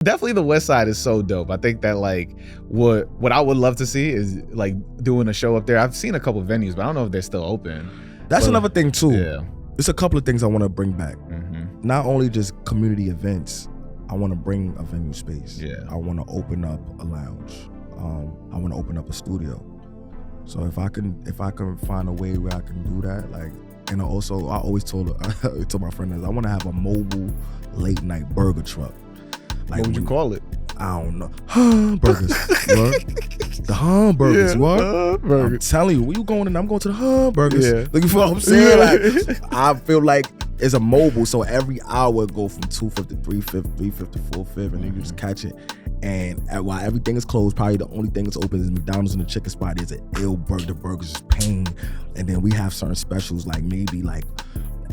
Definitely the West Side is so dope. I think that like what I would love to see is like doing a show up there. I've seen a couple venues, but I don't know if they're still open. That's another thing too. Yeah. There's a couple of things I want to bring back. Mm-hmm. Not only just community events, I want to bring a venue space. Yeah. I want to open up a lounge. I want to open up a studio. So if I can find a way where I can do that, like, and also I always told my friend that I want to have a mobile late night burger truck. Like, what would you call it? I don't know. Hamburgers. What? The hamburgers. Yeah, What? hamburgers. I'm telling you, where you going? I'm going to the hamburgers. Yeah. Look, you feel what I'm saying? Like, I feel like it's a mobile, so every hour go from 2:50 to 3:50, 3:50 to 4:50, and you can just catch it. And while everything is closed, probably the only thing that's open is McDonald's and the chicken spot. There's an ill burger. The burgers is pain. And then we have certain specials, like maybe like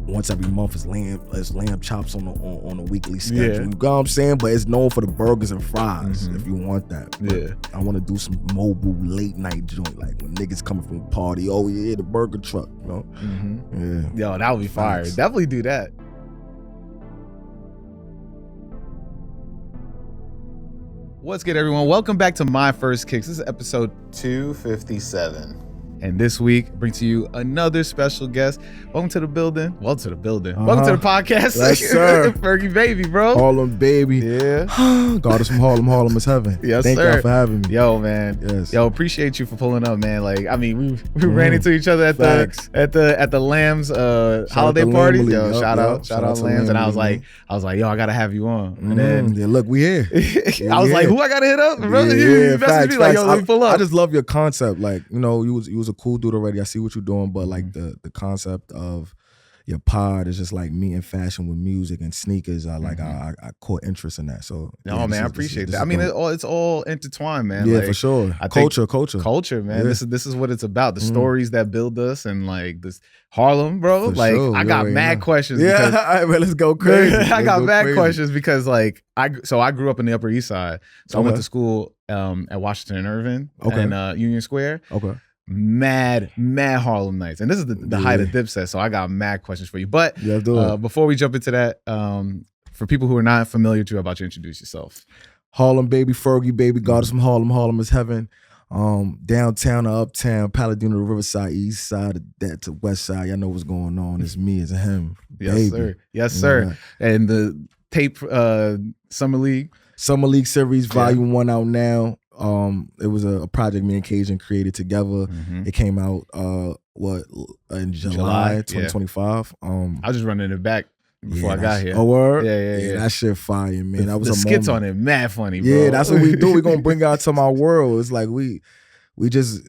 once every month is lamb chops on a weekly schedule. Yeah. You know what I'm saying? But it's known for the burgers and fries, Mm-hmm. if you want that. But Yeah. I want to do some mobile late night joint, like when niggas coming from a party. Oh yeah, the burger truck. You know? Mm-hmm. Yeah. Yo, that would be fire. Thanks. Definitely do that. What's good, everyone? Welcome back to My First Kicks. This is episode 257. And this week, bring to you another special guest. Welcome to the building. Welcome to the building. Welcome to the podcast. Yes, sir. Fergie Baby, bro. Harlem, baby. Yeah. God is from Harlem. Harlem is heaven. Yes, Thank sir. y'all for having me. Yo, man. Yes. Yo, appreciate you for pulling up, man. Like, I mean, we ran into each other at Facts. the LAAM's holiday out to party. Lamb Yo, League. shout Yup, out yup. Shout out to LAAM's. And Lamb I was League, like, yo, I gotta have you on. And then Yeah, look, we here. I was like, who I gotta hit up, bro? Yeah, You messaged facts, me like, yo, facts. let me pull up. I just love your concept. Like, you know, you was a cool dude already. I see what you're doing, but like the concept of your pod is just like meeting fashion with music and sneakers. I caught interest in that. So No, yeah, man, I appreciate that. I mean, it's all intertwined, man. yeah, like, for sure. I think Culture, man. Yeah. This is what it's about. The stories that build us, and like this Harlem, bro. For like, sure. I got mad questions. Yeah, because- all right, man, let's go crazy. I got mad crazy. questions because like I grew up in the Upper East Side, so I went Okay. to school at Washington and Irving Okay. and Union Square. Okay. Mad Harlem nights, and this is the height of Dipset. So I got mad questions for you. But Yeah, do it. before we jump into that, for people who are not familiar to you, how about you introduce yourself? Harlem baby, Fergie baby, God is from Harlem. Harlem is heaven. Downtown to uptown, Paladino to Riverside, east side of that to west side. Y'all know what's going on. It's me, it's him. Yes, baby. sir. Yes, sir. And the tape Summer League. Summer League Series Volume 1 out now. It was a project me and Cajun created together. Mm-hmm. It came out in July 2025. I was just running it back before I got here. Oh, word? Yeah. That shit fire, man. That was the a skits moment. on it, mad funny, bro. Yeah, that's what we do. We're gonna bring out to my world. It's like we just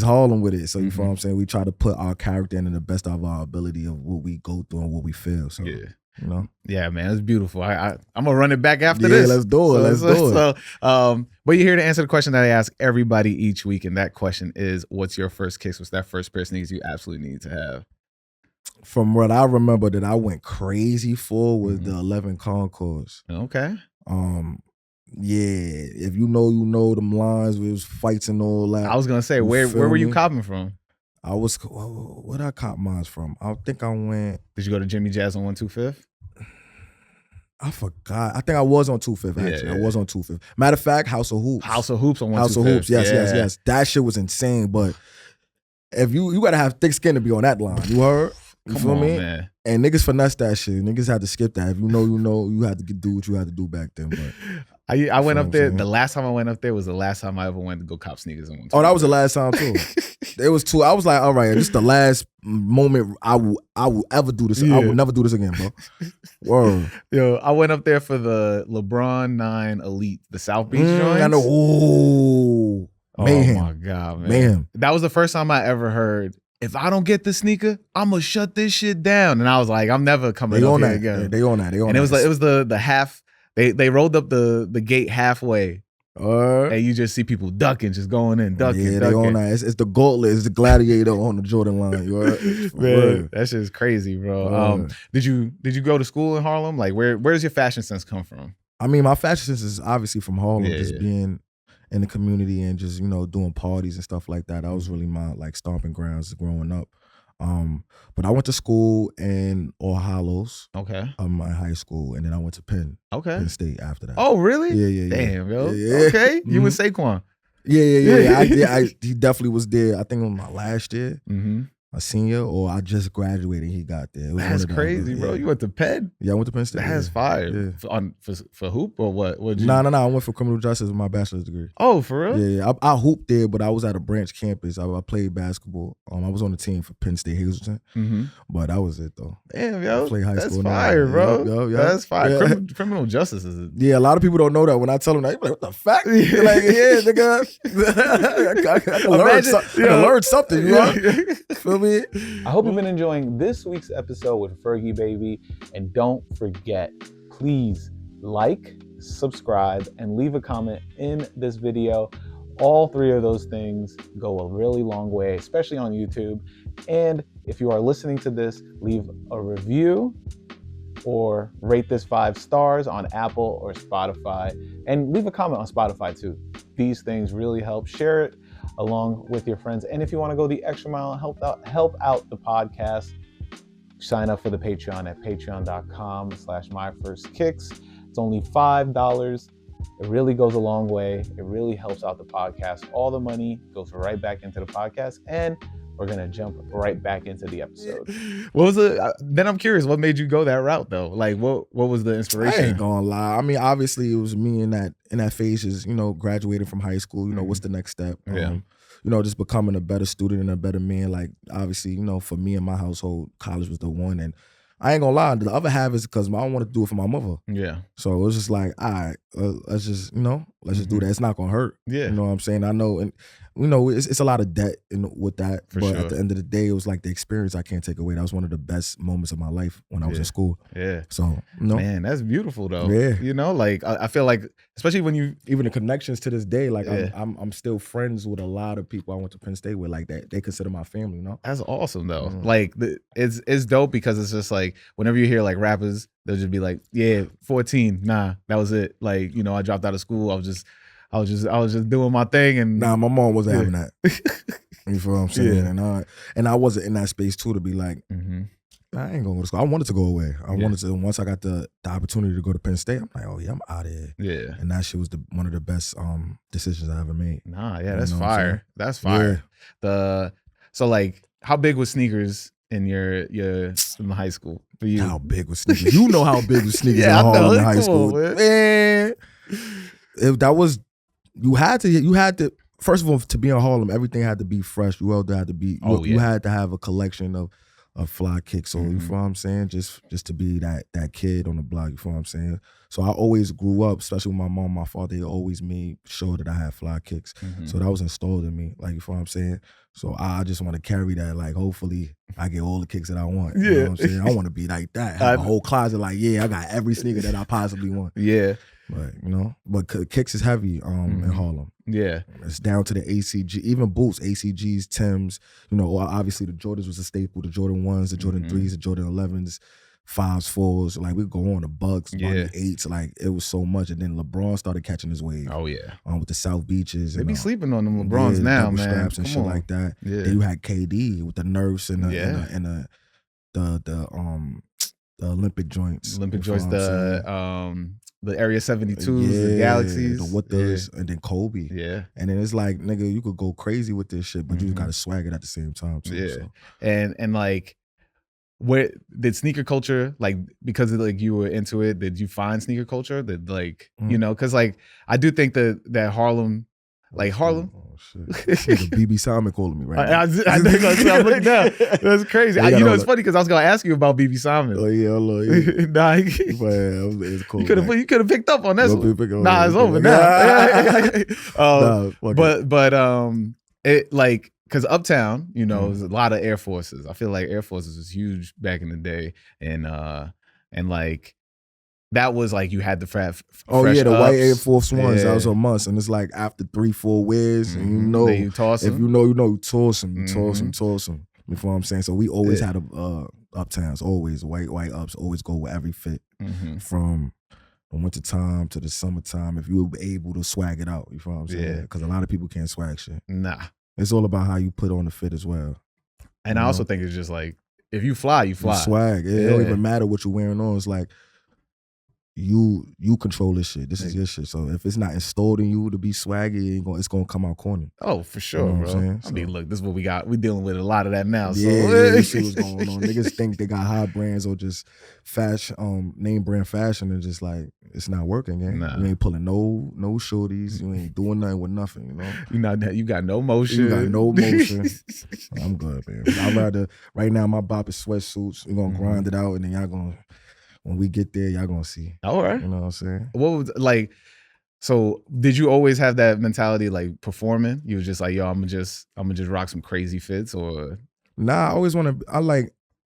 Harlem with it. So you feel what I'm saying? We try to put our character in the best of our ability of what we go through and what we feel. So Yeah. you know. Yeah, man, it's beautiful. I'm gonna run it back after Yeah, this. let's do it. Let's do it. So, but you're here to answer the question that I ask everybody each week, and that question is, "What's your first kicks? What's that first pair of sneakers you absolutely need to have?" From what I remember that I went crazy for was the 11 Concourse. Okay. Yeah, if you know them lines, it was fights and all that. I was gonna say, You where feel were you me? copping from? Where did I cop mine from? I think I went. Did you go to Jimmy Jazz on 125th? I forgot. I think I was on 2/5 actually. Yeah. I was on 2/5. Matter of fact, House of Hoops. House of Hoops on 125th. House of Hoops. Yes, Yeah. yes. That shit was insane. But if you gotta have thick skin to be on that line. You heard? You Come feel on, me? man. And niggas finesse that shit. Niggas had to skip that. If you know, you had to do what you had to do back then. But I went up there. saying? The last time I went up there was the last time I ever went to go cop sneakers on 125th. oh, that was the last time too. It was two. I was like, all right, this is the last moment I will ever do this. Yeah. I will never do this again, bro. Word. Yo, I went up there for the LeBron 9 Elite, the South Beach joints. I know. Ooh. Mayhem. Oh my God, man. Mayhem. That was the first time I ever heard, if I don't get the sneaker, I'm gonna shut this shit down. And I was like, I'm never coming They up on here that. again. They on that. They on And that. it was the half. They rolled up the gate halfway, and you just see people ducking, just going in, ducking. Yeah, they on that. It's the gauntlet. It's the gladiator on the Jordan line. You heard? Man, that shit is crazy, bro. Word. Did you go to school in Harlem? Like, where's your fashion sense come from? I mean, my fashion sense is obviously from Harlem, Yeah, just yeah. being in the community and just, doing parties and stuff like that. That was really my like stomping grounds growing up. But I went to school in All Hallows, Okay. my high school, and then I went to Penn State after that. Oh, really? Yeah. Damn, yo. Yeah. Okay. You and Saquon. Yeah. He definitely was there. I think it was my last year. Mm-hmm. A senior, or I just graduated and he got there. It was That's crazy, bro. You went to Penn? Yeah, I went to Penn State. That's fire. Yeah. For hoop or what? No. I went for criminal justice with my bachelor's degree. Oh, for real? Yeah. I hooped there, but I was at a branch campus. I played basketball. I was on the team for Penn State Hazleton. Mm-hmm. But that was it though. Damn, yo. I played high school. That's fire, bro. Yo. That's fire. Yeah. Criminal justice is Yeah, a lot of people don't know that. When I tell them that, they're like, what the fuck? They're like, yeah, nigga. I can learn something, you know? Feel me? I hope you've been enjoying this week's episode with Fergie Baby. And don't forget, please like, subscribe, and leave a comment in this video. All three of those things go a really long way, especially on YouTube. And if you are listening to this, leave a review or rate this 5 stars on Apple or Spotify. And leave a comment on Spotify too. These things really help. Share it along with your friends. And if you want to go the extra mile and help out the podcast, sign up for the Patreon at patreon.com/myfirstkicks. It's only $5. It really goes a long way. It really helps out the podcast. All the money goes right back into the podcast, and we're gonna jump right back into the episode. What was it? Then I'm curious, what made you go that route though? Like, what was the inspiration? I ain't gonna lie. I mean, obviously, it was me in that phase, is graduating from high school. What's the next step? Just becoming a better student and a better man. Like, obviously, for me and my household, college was the one. And I ain't gonna lie, the other half is because I don't want to do it for my mother. Yeah. So it was just like, all right, let's just do that. It's not gonna hurt. Yeah. You know what I'm saying? I know, and it's a lot of debt with that. For but sure. At the end of the day, it was like the experience I can't take away. That was one of the best moments of my life when I was in school. Yeah. So man, that's beautiful though. Yeah. Like I feel like, especially when you even the connections to this day, like I'm still friends with a lot of people I went to Penn State with, like that. They consider my family, That's awesome though. Like it's dope because it's just like whenever you hear like rappers, they'll just be like, yeah, 14, nah, that was it. Like, I dropped out of school. I was just doing my thing. And nah, my mom wasn't having that. You feel what I'm saying? Yeah. And I wasn't in that space too to be like, I ain't going to school. I wanted to go away. I wanted to. Once I got the opportunity to go to Penn State, I'm like, oh yeah, I'm out of here. Yeah. And that shit was one of the best decisions I ever made. Nah, yeah, that's fire. That's fire. Yeah. So like, how big was sneakers in in high school for you? How big was sneakers? You know how big was sneakers in Harlem in high school, man. You had to. First of all, to be in Harlem, everything had to be fresh. You had to be. You had to have a collection of fly kicks. So you feel what I'm saying? Just to be that kid on the block. You feel what I'm saying? So I always grew up, especially with my mom, my father. They always made sure that I had fly kicks. So that was installed in me. Like, you feel what I'm saying? So I just want to carry that. Like, hopefully I get all the kicks that I want. You know what I'm saying? I want to be like that. Have a whole closet. Like, yeah, I got every sneaker that I possibly want. Yeah. But kicks is heavy in Harlem. Yeah. It's down to the ACG, even boots, ACGs, Timbs. Obviously the Jordans was a staple, the Jordan 1s, the Jordan 3s, the Jordan 11s, 5s, 4s. Like, we go on the Bucks, Bunny 8s. Like, it was so much. And then LeBron started catching his wave. Oh, yeah. With the South Beaches. They be sleeping on them LeBrons now, man. Straps and shit like that. Yeah. Then you had KD with the Nerfs and the Olympic joints. The Area 72s, the Galaxies. The Wooders, and then Kobe. Yeah. And then it's like, nigga, you could go crazy with this shit, but you got to swag it at the same time too. Yeah. So. And like, where did sneaker culture, like, because of, like, you were into it, did you find sneaker culture that, like, because like I do think that Harlem, like Harlem. Oh shit! B.B Simon calling me right now. I think I'm looking down. That's crazy. It's funny because I was gonna ask you about B.B Simon. Oh yeah, yeah. Nah, it's cool. You could have picked up on this one. Nah, it's over now. But it like. Because Uptown, there's a lot of Air Forces. I feel like Air Forces was huge back in the day, and like that was like you had the fresh the ups. white Air Force Ones. That was a must, and it's like after 3-4 wears, and you toss them. If you toss them, you toss them. You know what I'm saying? So we always had Uptowns, always white ups, always go with every fit from the winter time to the summertime. If you were able to swag it out, you know what I'm saying? Because a lot of people can't swag shit. Nah. It's all about how you put on the fit as well. And I also think it's just like, if you fly, you fly. Swag. It don't even matter what you're wearing on. It's like, you control this shit. This is your shit. So if it's not installed in you to be swaggy, it's gonna come out corny. Oh, for sure, bro. I mean, look, this is what we got. We dealing with a lot of that now. So you see what's going on. Niggas think they got high brands or just fashion, name brand fashion, and just like it's not working. Nah. You ain't pulling no shorties. You ain't doing nothing with nothing. You got no motion. You got no motion. I'm good, man. I'd rather right now. My bop is sweatsuits. We're gonna grind it out, and then y'all gonna. When we get there, y'all gonna see. All right. You know what I'm saying? What was like, so did you always have that mentality like performing? You was just like, yo, I'm gonna just rock some crazy fits, or? Nah, I always my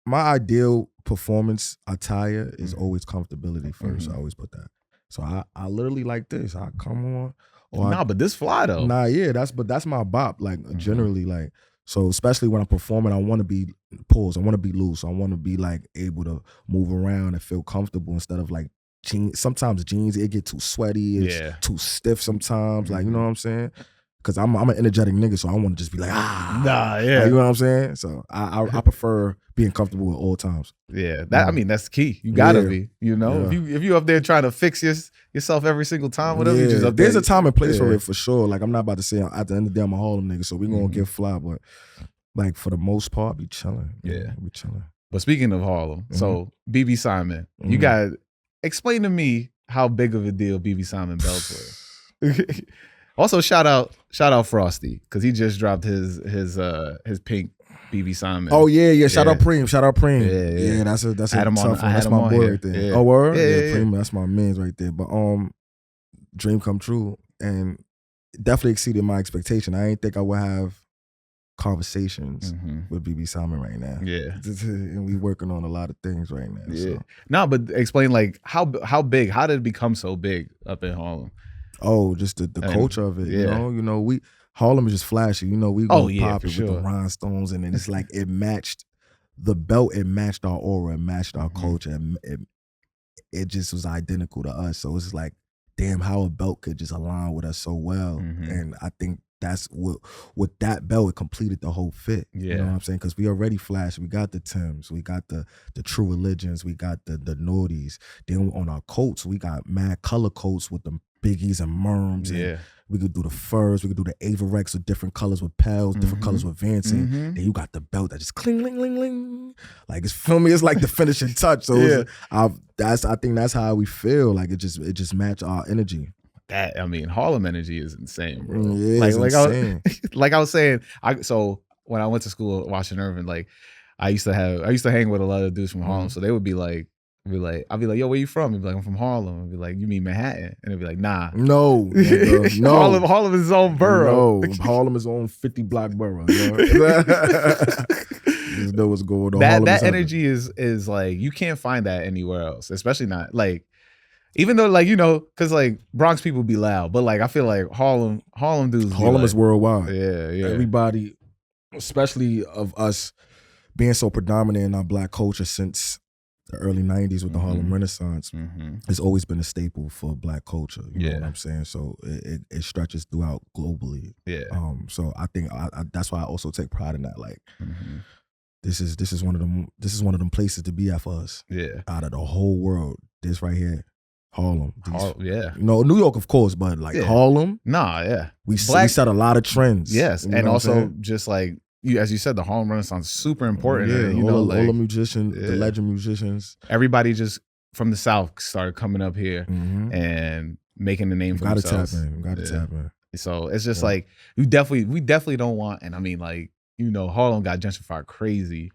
ideal performance attire is always comfortability first. I always put that. So I literally like this. I come on. But this fly though. Nah, yeah, that's my bop. Like generally like, so especially when I'm performing, I want to be I want to be loose. I want to be like able to move around and feel comfortable instead of like jeans. Sometimes jeans, it get too sweaty. It's too stiff sometimes. Like, you know what I'm saying? Because I'm an energetic nigga, so I want to just be like, like, you know what I'm saying? So I prefer being comfortable at all times. Yeah, I mean, that's key. You gotta be, you know? Yeah. If you up there trying to fix yourself every single time, whatever, you just up there. There's a time and place for it for sure. Like, I'm not about to say at the end of the day I'm a Harlem nigga, so we gonna get fly, but like for the most part, be chilling. Yeah. Be chilling. But speaking of Harlem, so B.B Simon, you got explain to me how big of a deal B.B Simon belts were. Also, shout out Frosty, because he just dropped his pink B.B Simon. Oh yeah. Shout out Preem. Yeah, that's a tough one. That's my boy right there. Yeah. Oh word? Yeah, Preem, that's my man's right there. But dream come true, and definitely exceeded my expectation. I didn't think I would have conversations with B.B Simon right now. Yeah, and we working on a lot of things right now. Yeah. So. No, but explain like how big? How did it become so big up in Harlem? Oh, just the culture of it. Yeah. You know, Harlem is just flashy. You know, we go pop it with the rhinestones, and then it's like it matched the belt. It matched our aura. It matched our culture. It just was identical to us. So it's like, damn, how a belt could just align with us so well. And I think that's with that belt, it completed the whole fit. Yeah. You know what I'm saying? Because we already flashed. We got the Timbs. We got the True Religions. We got the Naughties. Then on our coats, we got mad color coats with the Biggies and Merms. And we could do the furs. We could do the Avarex with different colors with Pels, different colors with Vance. And then you got the belt that just cling, ling, ling, ling. Like, it's, feel me? It's like the finishing touch. So I think that's how we feel. Like, it just matched our energy. That, I mean, Harlem energy is insane, bro. Yeah, it's insane. Like I was saying, so when I went to school at Washington Irving, like I used to hang with a lot of dudes from Harlem. So they would be like, I'd be like, yo, where you from? He'd be like, I'm from Harlem. I'd be like, you mean Manhattan? And they'd be like, nah. No. Harlem is his own borough. No, Harlem is his own 50 block borough. You know? Just know what's going on. That energy is like, you can't find that anywhere else, especially not like, even though, like, you know, because like Bronx people be loud, but like I feel like Harlem dudes. Harlem is worldwide. Yeah. Everybody, especially of us being so predominant in our black culture since the early 90s with the Harlem Renaissance, it's always been a staple for black culture. You know what I'm saying? So it stretches throughout globally. Yeah. So I think that's why I also take pride in that. Like, this is one of them places to be at for us. Yeah. Out of the whole world, this right here. Harlem. You know, New York, of course, but like Harlem. Nah, yeah. We set a lot of trends. Yes. And also just like, as you said, the Harlem Renaissance is super important. Yeah, you know, all the musicians, the legend musicians. Everybody just from the South started coming up here and making the name for themselves. Gotta tap in. So it's just like, we definitely don't want, and I mean, like, you know, Harlem got gentrified crazy.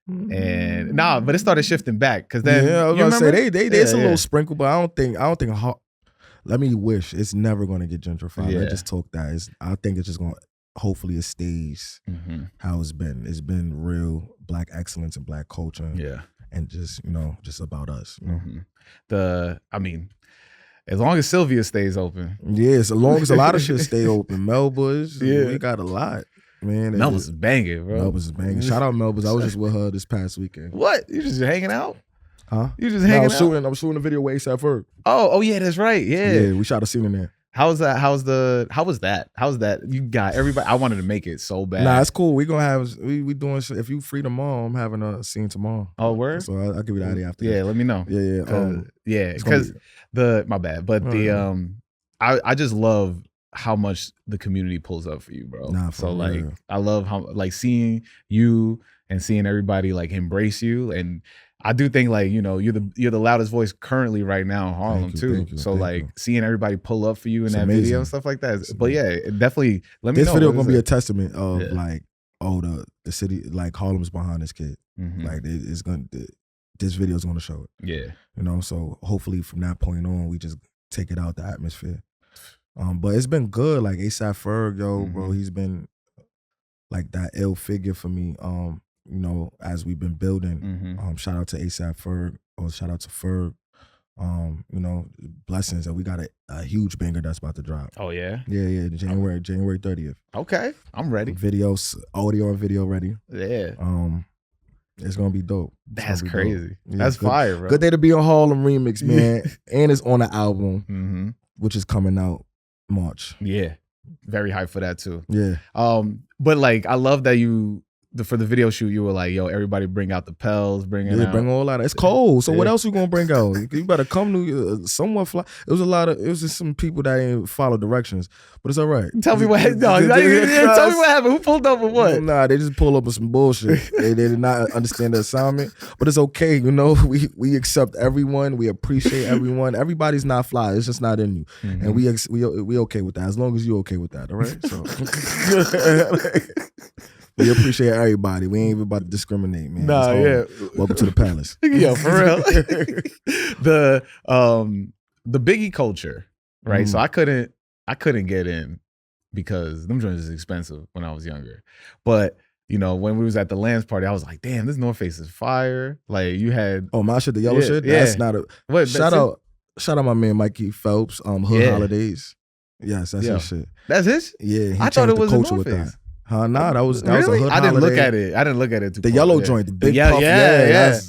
And but it started shifting back because then I was gonna say it's a little sprinkle, but I don't think let me wish it's never gonna get gentrified. Let's just talk that. I think it's just gonna, hopefully it stays how it's been. It's been real black excellence and black culture. Yeah. And just, you know, just about us. You know? I mean, as long as Sylvia stays open. Yeah, as long as a lot of shit stay open. Melba's, we got a lot. Man, Melba's is banging, bro. Melba's is banging. Shout out Melba's. I was just with her this past weekend. What? You just hanging out? Huh? You just hanging out? I'm shooting a video with A$AP Ferg. Oh yeah, that's right. Yeah. Yeah, we shot a scene in there. How was that? How was that? You got everybody. I wanted to make it so bad. Nah, it's cool. We gonna have we doing shit. If you free tomorrow, I'm having a scene tomorrow. Oh, word? So I'll give you the idea after. Yeah, let me know. Yeah. Because my bad, but I just love how much the community pulls up for you, bro. Nah, so real. like I love how like seeing you and seeing everybody like embrace you, and I do think like you're the loudest voice currently right now in Harlem too. So like seeing everybody pull up for you in that video and stuff like that. But yeah, it definitely let me know. This video gonna be a testament of like the city, like Harlem's behind this kid. Like it's gonna this video is gonna show it. Yeah, so hopefully from that point on we just take it out the atmosphere. But it's been good. Like ASAP Ferg, bro, he's been like that ill figure for me. As we've been building. Shout out to ASAP Ferg, or shout out to Ferg. Blessings that we got a huge banger that's about to drop. Oh yeah? Yeah, January 30th. Okay, I'm ready. Videos, audio and video ready. Yeah. It's gonna be dope. That's crazy. Dope. Yeah, that's fire, bro. Good Day to Be on Harlem remix, man. And it's on the album, which is coming out March. Yeah. Very hyped for that too. Yeah. But like I love that for the video shoot, you were like, yo, everybody bring out the pels, bring all out. It's cold. So what else you gonna bring out? You better come to somewhat fly. It was just some people that didn't follow directions, but it's all right. Tell me what happened. Tell me what happened. Who pulled up with what? Nah, they just pull up with some bullshit. they did not understand the assignment, but it's okay. We accept everyone. We appreciate everyone. Everybody's not fly. It's just not in you, and we okay with that. As long as you okay with that, all right? So. We appreciate everybody. We ain't even about to discriminate, man. Nah, yeah. Welcome to the palace. Yeah, for real. The Biggie culture, right? So I couldn't get in because them joints is expensive when I was younger. But when we was at the LAAM's party, I was like, damn, this North Face is fire. Like you had my shit, the yellow shit. That's not a shout out my man Mikey Phelps. Hood Holidays. Yes, that's his shit. That's his? Yeah, I thought it was a North Face. Nah, that was really? a hood I didn't holiday. look at it. The yellow joint, the big puff. Yeah.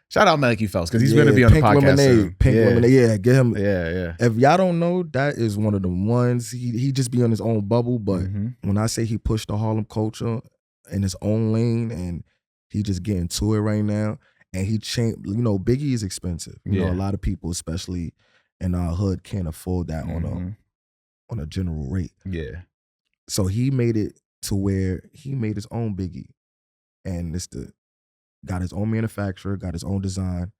Shout out Mikey Phelps because he's going to be on the podcast. Pink lemonade. Yeah, get him. Yeah. If y'all don't know, that is one of the ones. He just be on his own bubble. But when I say he pushed the Harlem culture in his own lane, and he just getting to it right now, and he changed. Biggie is expensive. A lot of people, especially in our hood, can't afford that on a general rate. Yeah. So he made it to where he made his own Biggie, and got his own manufacturer, got his own design,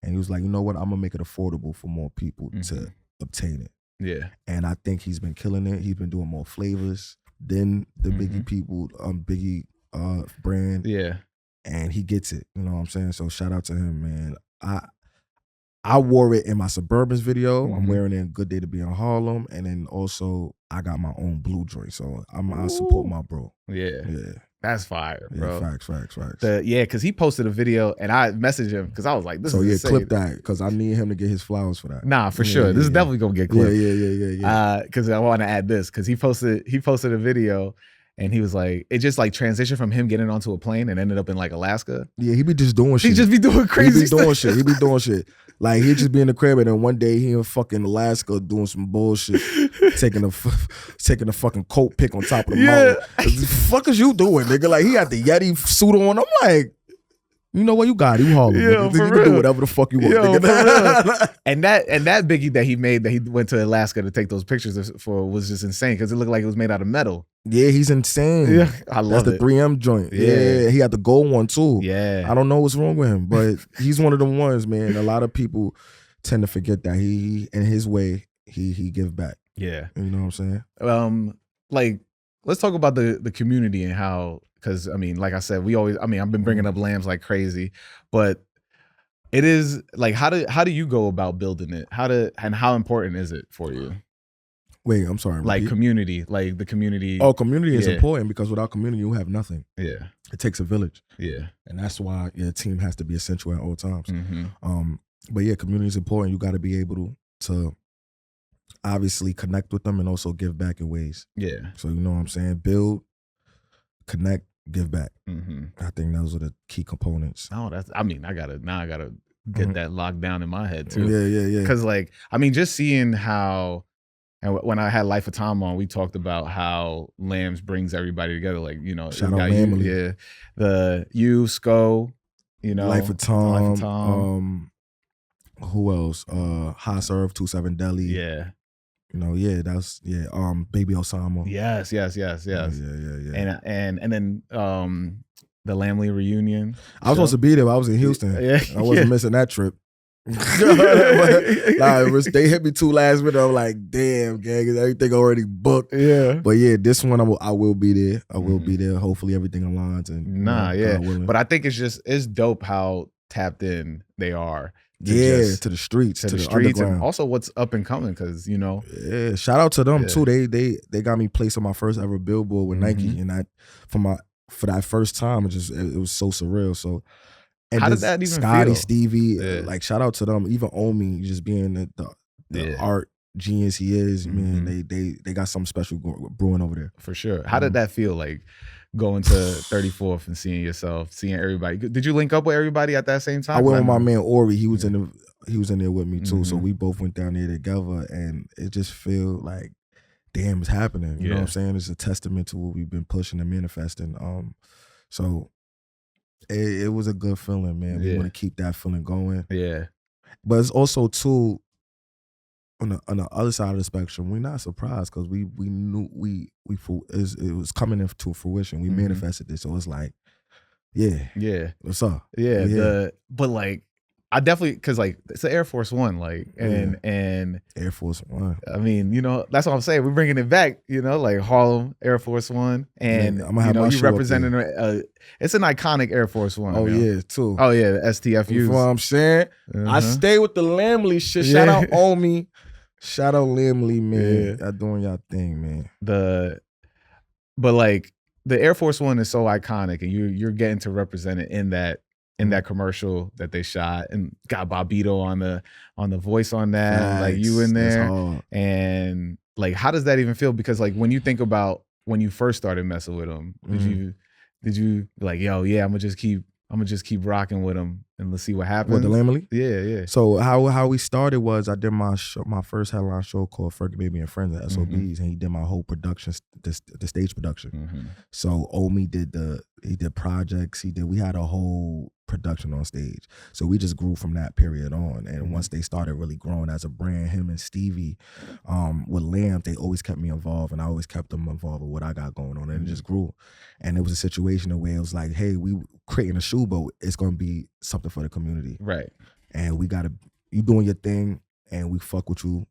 and he was like, you know what, I'm gonna make it affordable for more people to obtain it. Yeah, and I think he's been killing it. He's been doing more flavors than the Biggie people, Biggie brand. Yeah, and he gets it. You know what I'm saying? So shout out to him, man. I wore it in my Suburbans video. I'm wearing it in Good Day to Be in Harlem. And then also I got my own blue joint. So I support my bro. Yeah. That's fire, bro. Yeah, facts. Because he posted a video and I messaged him because I was like, this is insane. Clip that because I need him to get his flowers for that. Nah, for sure. This is definitely going to get clipped. Yeah. Because I want to add this because he posted a video. And he was like, it just like transitioned from him getting onto a plane and ended up in like Alaska. Yeah, he be just doing shit. He just be doing crazy stuff. He be doing shit. Like he just be in the crib and then one day he in fucking Alaska doing some bullshit, taking a fucking coat pick on top of the mountain. What the fuck is you doing, nigga? Like he had the Yeti suit on. I'm like, you know what? You got it. You Harlem. You can do whatever the fuck you want. Nigga. and that Biggie that he made that he went to Alaska to take those pictures for was just insane because it looked like it was made out of metal. Yeah, he's insane. Yeah, I love That's the 3M joint. Yeah, he had the gold one too. Yeah, I don't know what's wrong with him, but he's one of them ones, man. A lot of people tend to forget that he in his way, he give back. Yeah, you know what I'm saying. Like let's talk about the community and how. Because, I mean, like I said, I've been bringing up LAAMs like crazy, but it is like, how do you go about building it? And how important is it for you? Wait, I'm sorry. Like community, like the community. Oh, community is important because without community, you have nothing. Yeah. It takes a village. Yeah. And that's why your team has to be essential at all times. But yeah, community is important. You got to be able to obviously connect with them and also give back in ways. Yeah. So, you know what I'm saying? Build, connect, give back. I think those are the key components. Oh, I gotta get that locked down in my head too. Yeah. Because just seeing how And when I had Life of Tom on, we talked about how LAAMs brings everybody together. Like, you know, Shout out family. Yeah. Sco, you know. Life of Tom. Who else? High Serve, 27 Deli. Yeah. You know, that's Baby Osama. Yes. Yeah. And then the Lamley reunion. I was supposed to be there, but I was in Houston. Yeah. I wasn't missing that trip. They hit me too last minute. I'm like, damn, gang, is everything already booked? Yeah. But yeah, this one I will be there. I will be there. Hopefully everything aligns. And but I think it's dope how tapped in they are. To the streets, to the streets, and also what's up and coming, because you know. Yeah, shout out to them too. They got me placed on my first ever billboard with Nike, and for that first time, it was so surreal. So, and how did that even Scotty, feel? Stevie, like shout out to them. Even Omi, just being the art genius he is, man. They got something special brewing over there. For sure. How did that feel, like going to 34th and seeing everybody? Did you link up with everybody at that same time? I went with my man Ori. He was in there with me too. So we both went down there together, and it just feel like, damn, it's happening. You know what I'm saying? It's a testament to what we've been pushing and manifesting. So it was a good feeling, man. We want to keep that feeling going. Yeah. But it's also too, on the other side of the spectrum, we're not surprised, because we knew it was coming into fruition. We manifested this, so it's like, what's up? But like, I definitely, because like it's the Air Force One, like, and Air Force One. I mean, you know, that's what I'm saying. We're bringing it back, you know, like Harlem Air Force One, and I'm gonna have you representing it's an iconic Air Force One. Oh yeah, too. Oh yeah, the STFU. You know what I'm saying? I stay with the Lamley shit. Shout out Omi. Shout out Lamley, man. Y'all doing y'all thing, man. But like the Air Force One is so iconic, and you're getting to represent it in that commercial that they shot, and got Bobbito on the voice on that. Nice. Like you in there, and like, how does that even feel? Because like, when you think about when you first started messing with them, did you like, yo, yeah, I'm gonna just keep rocking with them and let's see what happens? With the Lamley? Yeah. So how we started was, I did my first headline show called Fergie Baby and Friends at SOBs, and he did my whole production, the stage production. So Omi did projects. We had a whole production on stage. So we just grew from that period on. And once they started really growing as a brand, him and Stevie, with LAAM, they always kept me involved, and I always kept them involved with what I got going on. And it just grew. And it was a situation where it was like, hey, we creating a shoe, but it's going to be something for the community. Right. And you doing your thing, and we fuck with you,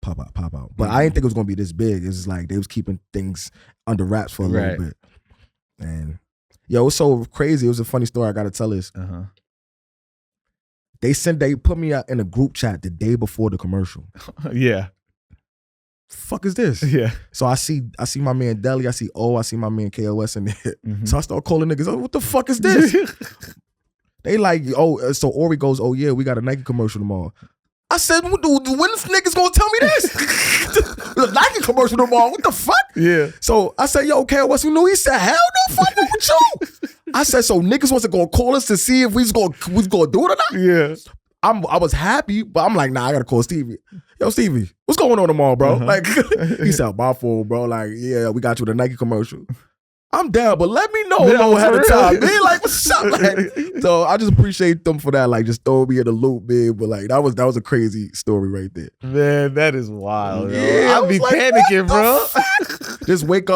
pop out. But I didn't think it was going to be this big. It's just like they was keeping things under wraps for a little bit. And yo, it was so crazy. It was a funny story. I got to tell this. They put me out in a group chat the day before the commercial. Yeah. Fuck is this? Yeah. So I see my man Deli, I see my man KOS in there. So I start calling niggas, oh, what the fuck is this? They like, so Ori goes, oh yeah, we got a Nike commercial tomorrow. I said, when this niggas gonna tell me this? The Nike commercial tomorrow, what the fuck? Yeah. So I said, yo, KOS, you know? He said, hell no, fuck with you. I said, so niggas wasn't gonna call us to see if we was gonna do it or not? Yeah. I was happy, but I'm like, nah, I gotta call Stevie. Yo, Stevie, what's going on tomorrow, bro? Like, he said, my phone, bro. Like, yeah, we got you the Nike commercial. I'm down, but let me know ahead of time, man. Like, what's up? Like, so I just appreciate them for that. Like, just throwing me in the loop, man. But like, that was a crazy story right there. Man, that is wild. Yeah, I'll be like, panicking, bro. Just wake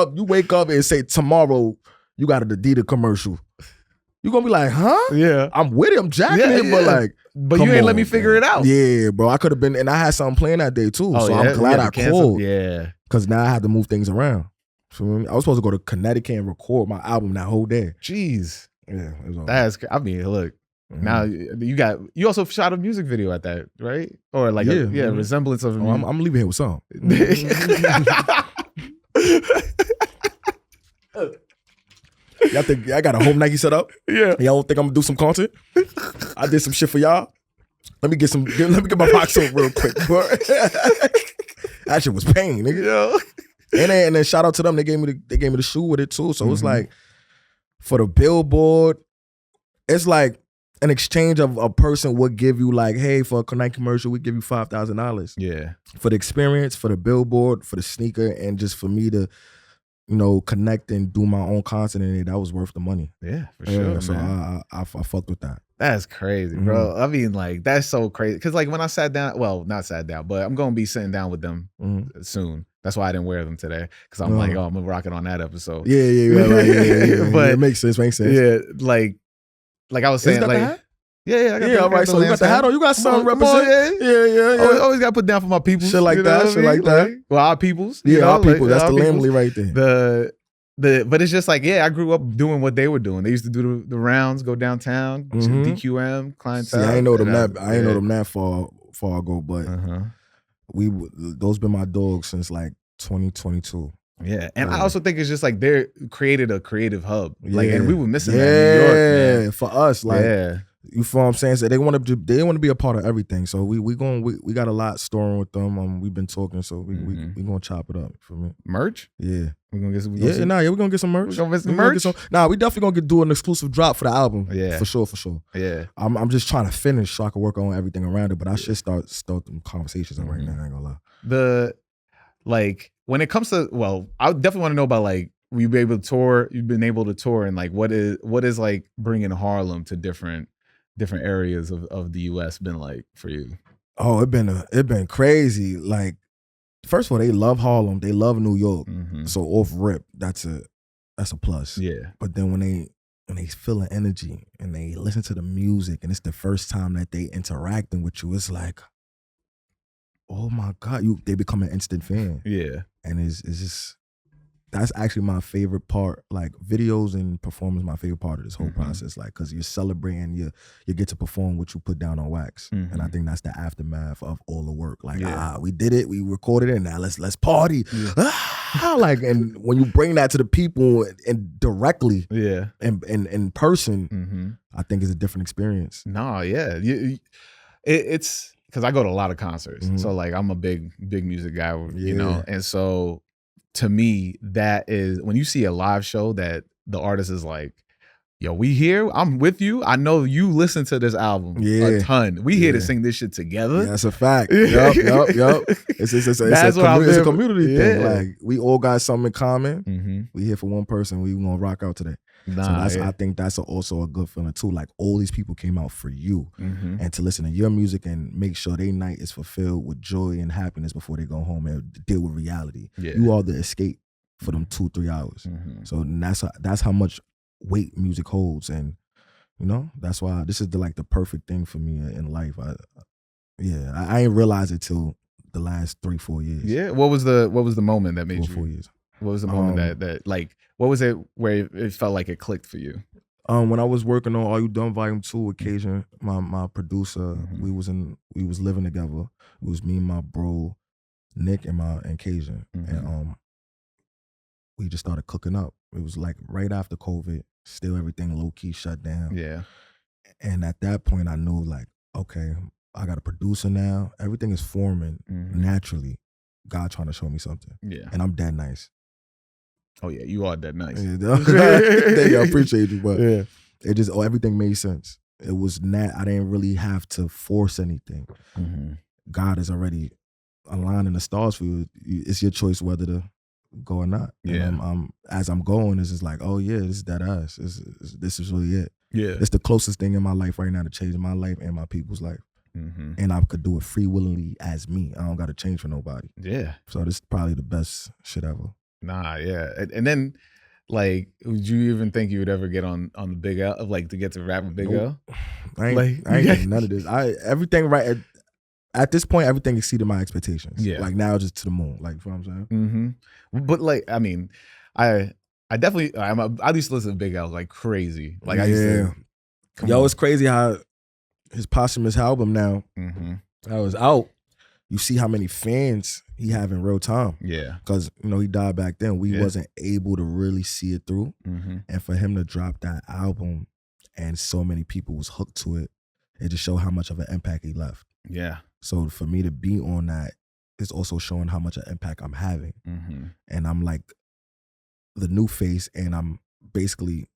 up and say, tomorrow you got an Adidas commercial. You gonna be like, huh? Yeah. I'm with it, I'm jacking it, but like, but you ain't let me figure it out. Yeah, bro. I could have been, and I had something planned that day too. So I'm glad I called. Yeah. Because now I had to move things around. So I was supposed to go to Connecticut and record my album that whole day. Jeez. Yeah. I mean, look, now you also shot a music video at that, right? Or like a resemblance of I'm leaving here with something. Y'all think I got a home Nike set up? Yeah. Y'all don't think I'm gonna do some content? I did some shit for y'all. Let me get my box over real quick, bro. That shit was pain, nigga. Yeah. And then shout out to them. They gave me the shoe with it too. So it's like, for the billboard, it's like, an exchange of a person would give you like, hey, for a night commercial, we give you $5,000. Yeah. For the experience, for the billboard, for the sneaker, and just for me to, connect and do my own content in it, that was worth the money. Yeah, for sure. So man. I fucked with that. That's crazy, bro. I mean, like, that's so crazy. Because, like, when I sat down, well, not sat down, but I'm going to be sitting down with them soon. That's why I didn't wear them today. Because I'm like, I'm going to rock it on that episode. Yeah. But it makes sense. Yeah, like I was saying, like, yeah, all right. So you got the hat on. You got something represent. Yeah. Always got to put down for my people. Shit like that. Well, our peoples. Our people. That's the lamely right there. But it's just like, I grew up doing what they were doing. They used to do the rounds, go downtown, DQM, clientele. See, I ain't know them that far ago, but those been my dogs since like 2022. Yeah, and I also think it's just like they created a creative hub, like, and we were missing that in New York, man. For us, like, you feel what I'm saying? So they want to be a part of everything. So we got a lot storing with them. We've been talking, so we gonna chop it up for me. Merch? Yeah, we're gonna get some. We're gonna get some merch. We're gonna get some merch. We definitely gonna do an exclusive drop for the album. Yeah, for sure. Yeah, I'm just trying to finish so I can work on everything around it. But I should start them conversations right now. I ain't gonna lie. Like, when it comes to, well, I definitely want to know about, like, you've been able to tour, and like what is like bringing Harlem to different areas of the US been like for you? Oh, it been crazy. Like, first of all, they love Harlem, they love New York. So off rip, that's a plus. Yeah. But then when they feel the energy and they listen to the music and it's the first time that they interacting with you, it's like, oh my God, they become an instant fan. Yeah. And it's just, that's actually my favorite part. Like, videos and performance, my favorite part of this whole process. Like, because you're celebrating, you get to perform what you put down on wax, and I think that's the aftermath of all the work. Like, we did it, we recorded it, now let's party. Like, and when you bring that to the people and directly, and in person, I think it's a different experience. It's because I go to a lot of concerts, so like I'm a big music guy, and so. To me, that is when you see a live show that the artist is like, yo, we here, I'm with you. I know you listen to this album a ton. We here to sing this shit together. That's a fact. Yup. It's a community thing. Like, we all got something in common. We here for one person. We gonna rock out today. I think that's also a good feeling too. Like, all these people came out for you, and to listen to your music and make sure their night is fulfilled with joy and happiness before they go home and deal with reality. You are the escape for them 2-3 hours. So that's how much weight music holds, and that's why this is the perfect thing for me in life. I ain't realize it till the last 3-4 years. Yeah, what was the moment that made 4 years? What was the moment that like, what was it where it felt like it clicked for you? When I was working on Are You Done Volume 2 Occasion, my producer, we was living together. It was me, my bro, Nick, and Occasion, and we just started cooking up. It was like right after COVID, still everything low key shut down. Yeah, and at that point, I knew, like, okay, I got a producer now. Everything is forming naturally. God trying to show me something. Yeah, and I'm that nice. Oh yeah, you are that nice. I appreciate you, but it just everything made sense. It was I didn't really have to force anything. God is already aligning the stars for you. It's your choice whether to go or not. Yeah. And as I'm going, it's just like, oh yeah, this is that ass. This is really it. Yeah. It's the closest thing in my life right now to changing my life and my people's life. And I could do it free willingly as me. I don't got to change for nobody. Yeah. So this is probably the best shit ever. Nah, yeah. And then, like, would you even think you would ever get on the Big L, like, to get to rap with Big L? I ain't getting none of this. Everything right at this point, everything exceeded my expectations. Yeah. Like, now just to the moon. Like, you know what I'm saying? But, like, I mean, I definitely, I used to listen to Big L like crazy. Like, I used to. It's crazy how his posthumous album now, that was out. You see how many fans he have in real time. Yeah. Because, he died back then. We wasn't able to really see it through. And for him to drop that album and so many people was hooked to it, it just showed how much of an impact he left. Yeah. So for me to be on that is also showing how much of an impact I'm having. And I'm like the new face, and I'm basically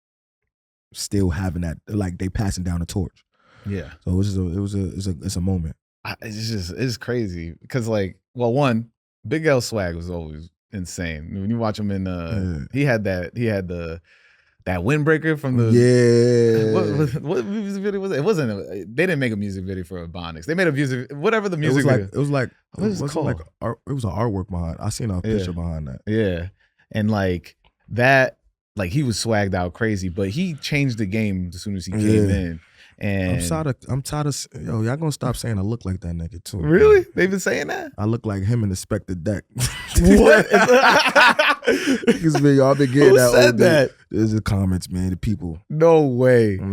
still having that, like, they passing down the torch. Yeah. So it's a moment. It's crazy because like, well, one, Big L swag was always insane. When you watch him in he had that windbreaker from the what music video was it? It wasn't. They didn't make a music video for Ebonics. They made a music, whatever the music video. It was like what is it called? Like it was an artwork behind. I seen a picture behind that. Yeah, and like that, like he was swagged out crazy, but he changed the game as soon as he came in. And I'm tired of yo, y'all gonna stop saying I look like that nigga too. Really? Man. They've been saying that? I look like him in the Spectre deck. What? Because man, y'all been getting Who that. said that? There's the comments, man. The people. No way. I'm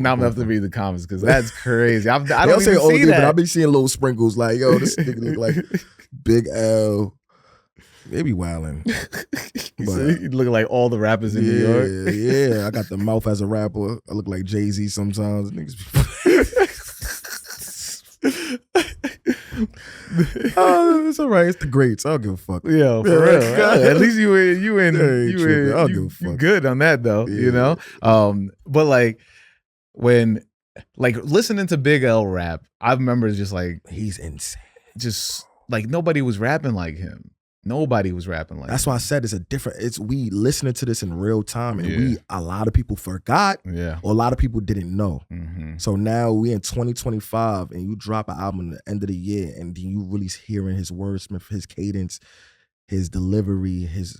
now gonna have to read the comments because that's crazy. I don't say even see OD, that. but I've been seeing little sprinkles like, yo, this nigga look like Big L. Maybe wildin'. So you look like all the rappers in New York. Yeah. I got the mouth as a rapper. I look like Jay-Z sometimes. Niggas it's all right. It's the greats. I don't give a fuck. Yeah, for real. At least you good on that though. Yeah. You know. But like when listening to Big L rap, I remember just like he's insane. Just like nobody was rapping like him. Nobody was rapping like That's him. why I said we listening to this in real time, and a lot of people forgot, or a lot of people didn't know. Mm-hmm. So now we in 2025, and you drop an album at the end of the year, and then you really hearing his wordsmith, his cadence, his delivery, he's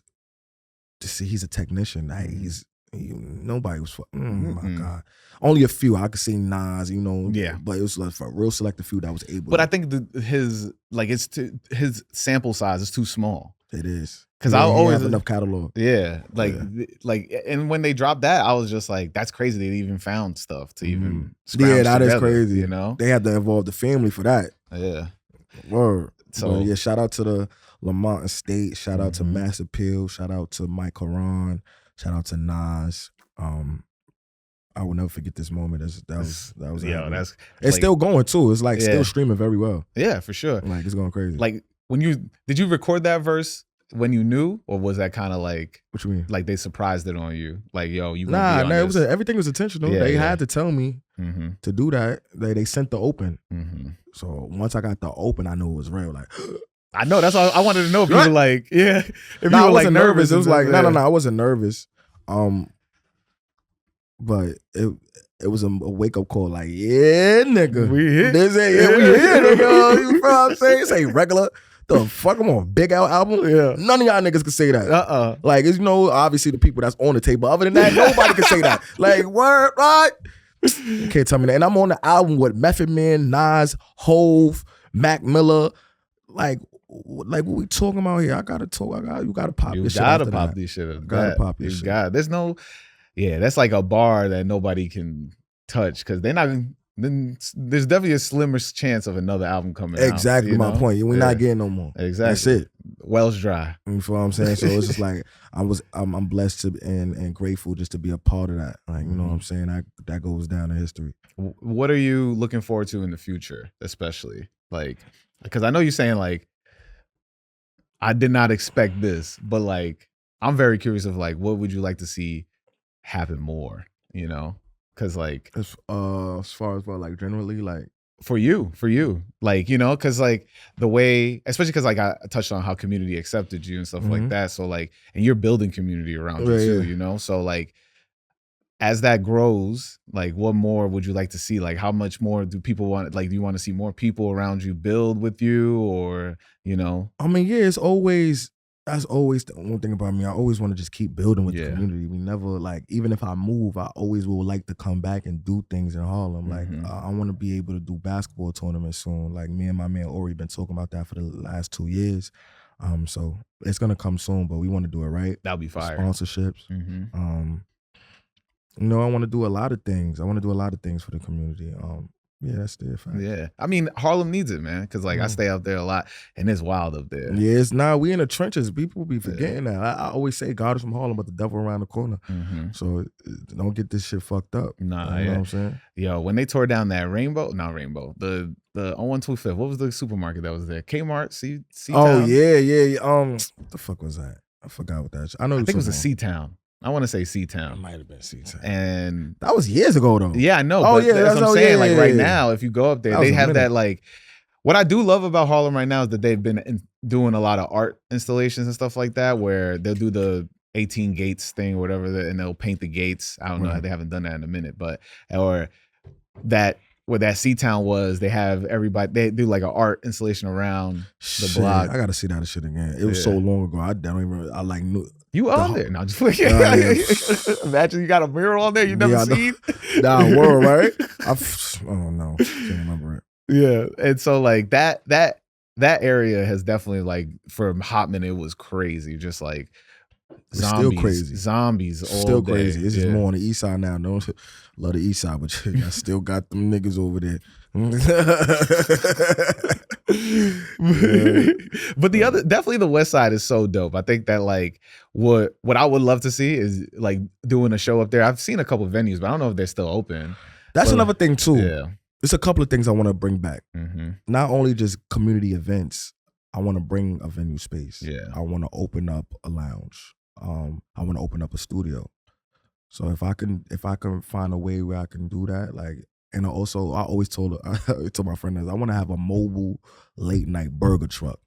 a technician. Like, nobody was my God. Only a few. I could see Nas, but it was like for a real select few that was able. But I think his sample size is too small. It is. Because I always have enough catalog. Yeah. And when they dropped that, I was just like, that's crazy they even found stuff to even scrounge that together, is crazy. You know? They had to involve the family for that. Yeah. Word. So but shout out to the Lamont Estate, shout out to Mass Appeal, shout out to Mike Haran, shout out to Nas. I will never forget this moment. That was that's it's still going too. It's like still streaming very well. Yeah, for sure. Like it's going crazy. Like did you record that verse when you knew, or was that kind of like what you mean? Like they surprised it on you? Like, yo, you it was everything was intentional. They had to tell me to do that. They sent the open. So once I got the open, I knew it was real. Like I know, that's all I wanted to know if you were like, if you were like nervous. It was like, no, I wasn't nervous. But it was a wake up call. Like, yeah, nigga, we hit. We hit, nigga. You know what I'm saying? This ain't regular. The fuck, I'm on a Big L album. Yeah, none of y'all niggas can say that. Like, it's obviously the people that's on the table. Other than that, nobody can say that. Like, word, right? You can't tell me that. And I'm on the album with Method Man, Nas, Hove, Mac Miller. Like what we talking about here? You gotta pop this shit. You gotta pop this shit. You gotta pop this shit. There's no, that's like a bar that nobody can touch because they're not. Then there's definitely a slimmer chance of another album coming out. Exactly my point. We're not getting no more. Exactly. That's it. Well's dry. You know what I'm saying? So it's just like I'm blessed to and grateful just to be a part of that. Like, you know what I'm saying? That goes down in history. What are you looking forward to in the future, especially? Like, because I know you're saying like, I did not expect this, but like, I'm very curious of like, what would you like to see happen more? Because like, as far as like generally, like for you, like, because like the way, especially because like I touched on how community accepted you and stuff like that. So like, and you're building community around you too, So like, as that grows, like what more would you like to see? Like how much more do people want? Like, do you want to see more people around you build with you, or I mean, that's always the one thing about me. I always want to just keep building with the community. We never, like, even if I move, I always will like to come back and do things in Harlem. Like, I want to be able to do basketball tournaments soon. Like, me and my man Ori been talking about that for the last 2 years. So it's gonna come soon, but we want to do it right. That'll be fire. Sponsorships. I want to do a lot of things. I want to do a lot of things for the community. That's the fact. Yeah. I mean, Harlem needs it, man. Because like I stay out there a lot and it's wild up there. Yeah, it's not. We in the trenches. People be forgetting that. I always say God is from Harlem, but the devil around the corner. So don't get this shit fucked up. Nah, you know what I'm saying? Yo, when they tore down that the on 125th, what was the supermarket that was there? Kmart, C-Town? Oh, yeah. What the fuck was that? I forgot what that is. I think it was a C-Town. I want to say It C-Town. might have been C-Town. And that was years ago though. yeah, I know. Oh But yeah, that's what I'm saying. Like right yeah. now, if you go up there, That was they a have minute. that like. What I do love about Harlem right now is that they've been doing a lot of art installations and stuff like that, where they'll do the 18 gates thing or whatever, and they'll paint the gates. I don't know, Right. they haven't done that in a minute, but or that where that C-Town was, they have everybody, they do like an art installation around the block. I gotta see that shit again. It was so long ago. I don't even. I like knew. You on there? No, just like imagine you got a mural on there you never seen. Nah, word, right? Oh no, can't remember it. Yeah, and so like that area has definitely like for a hot minute it was crazy, just like It's zombies, still crazy. Zombies, all Still day. crazy. It's just more on the east side now. No, love the east side, but I still got them niggas over there. But definitely the west side is so dope. I think that like what I would love to see is like doing a show up there. I've seen a couple of venues, but I don't know if they're still open. That's another thing too. Yeah. There's a couple of things I want to bring back. Mm-hmm. Not only just community events, I want to bring a venue space. Yeah. I want to open up a lounge. I want to open up a studio. So if I can find a way where I can do that, like, and also I always told my friend I want to have a mobile late night burger truck.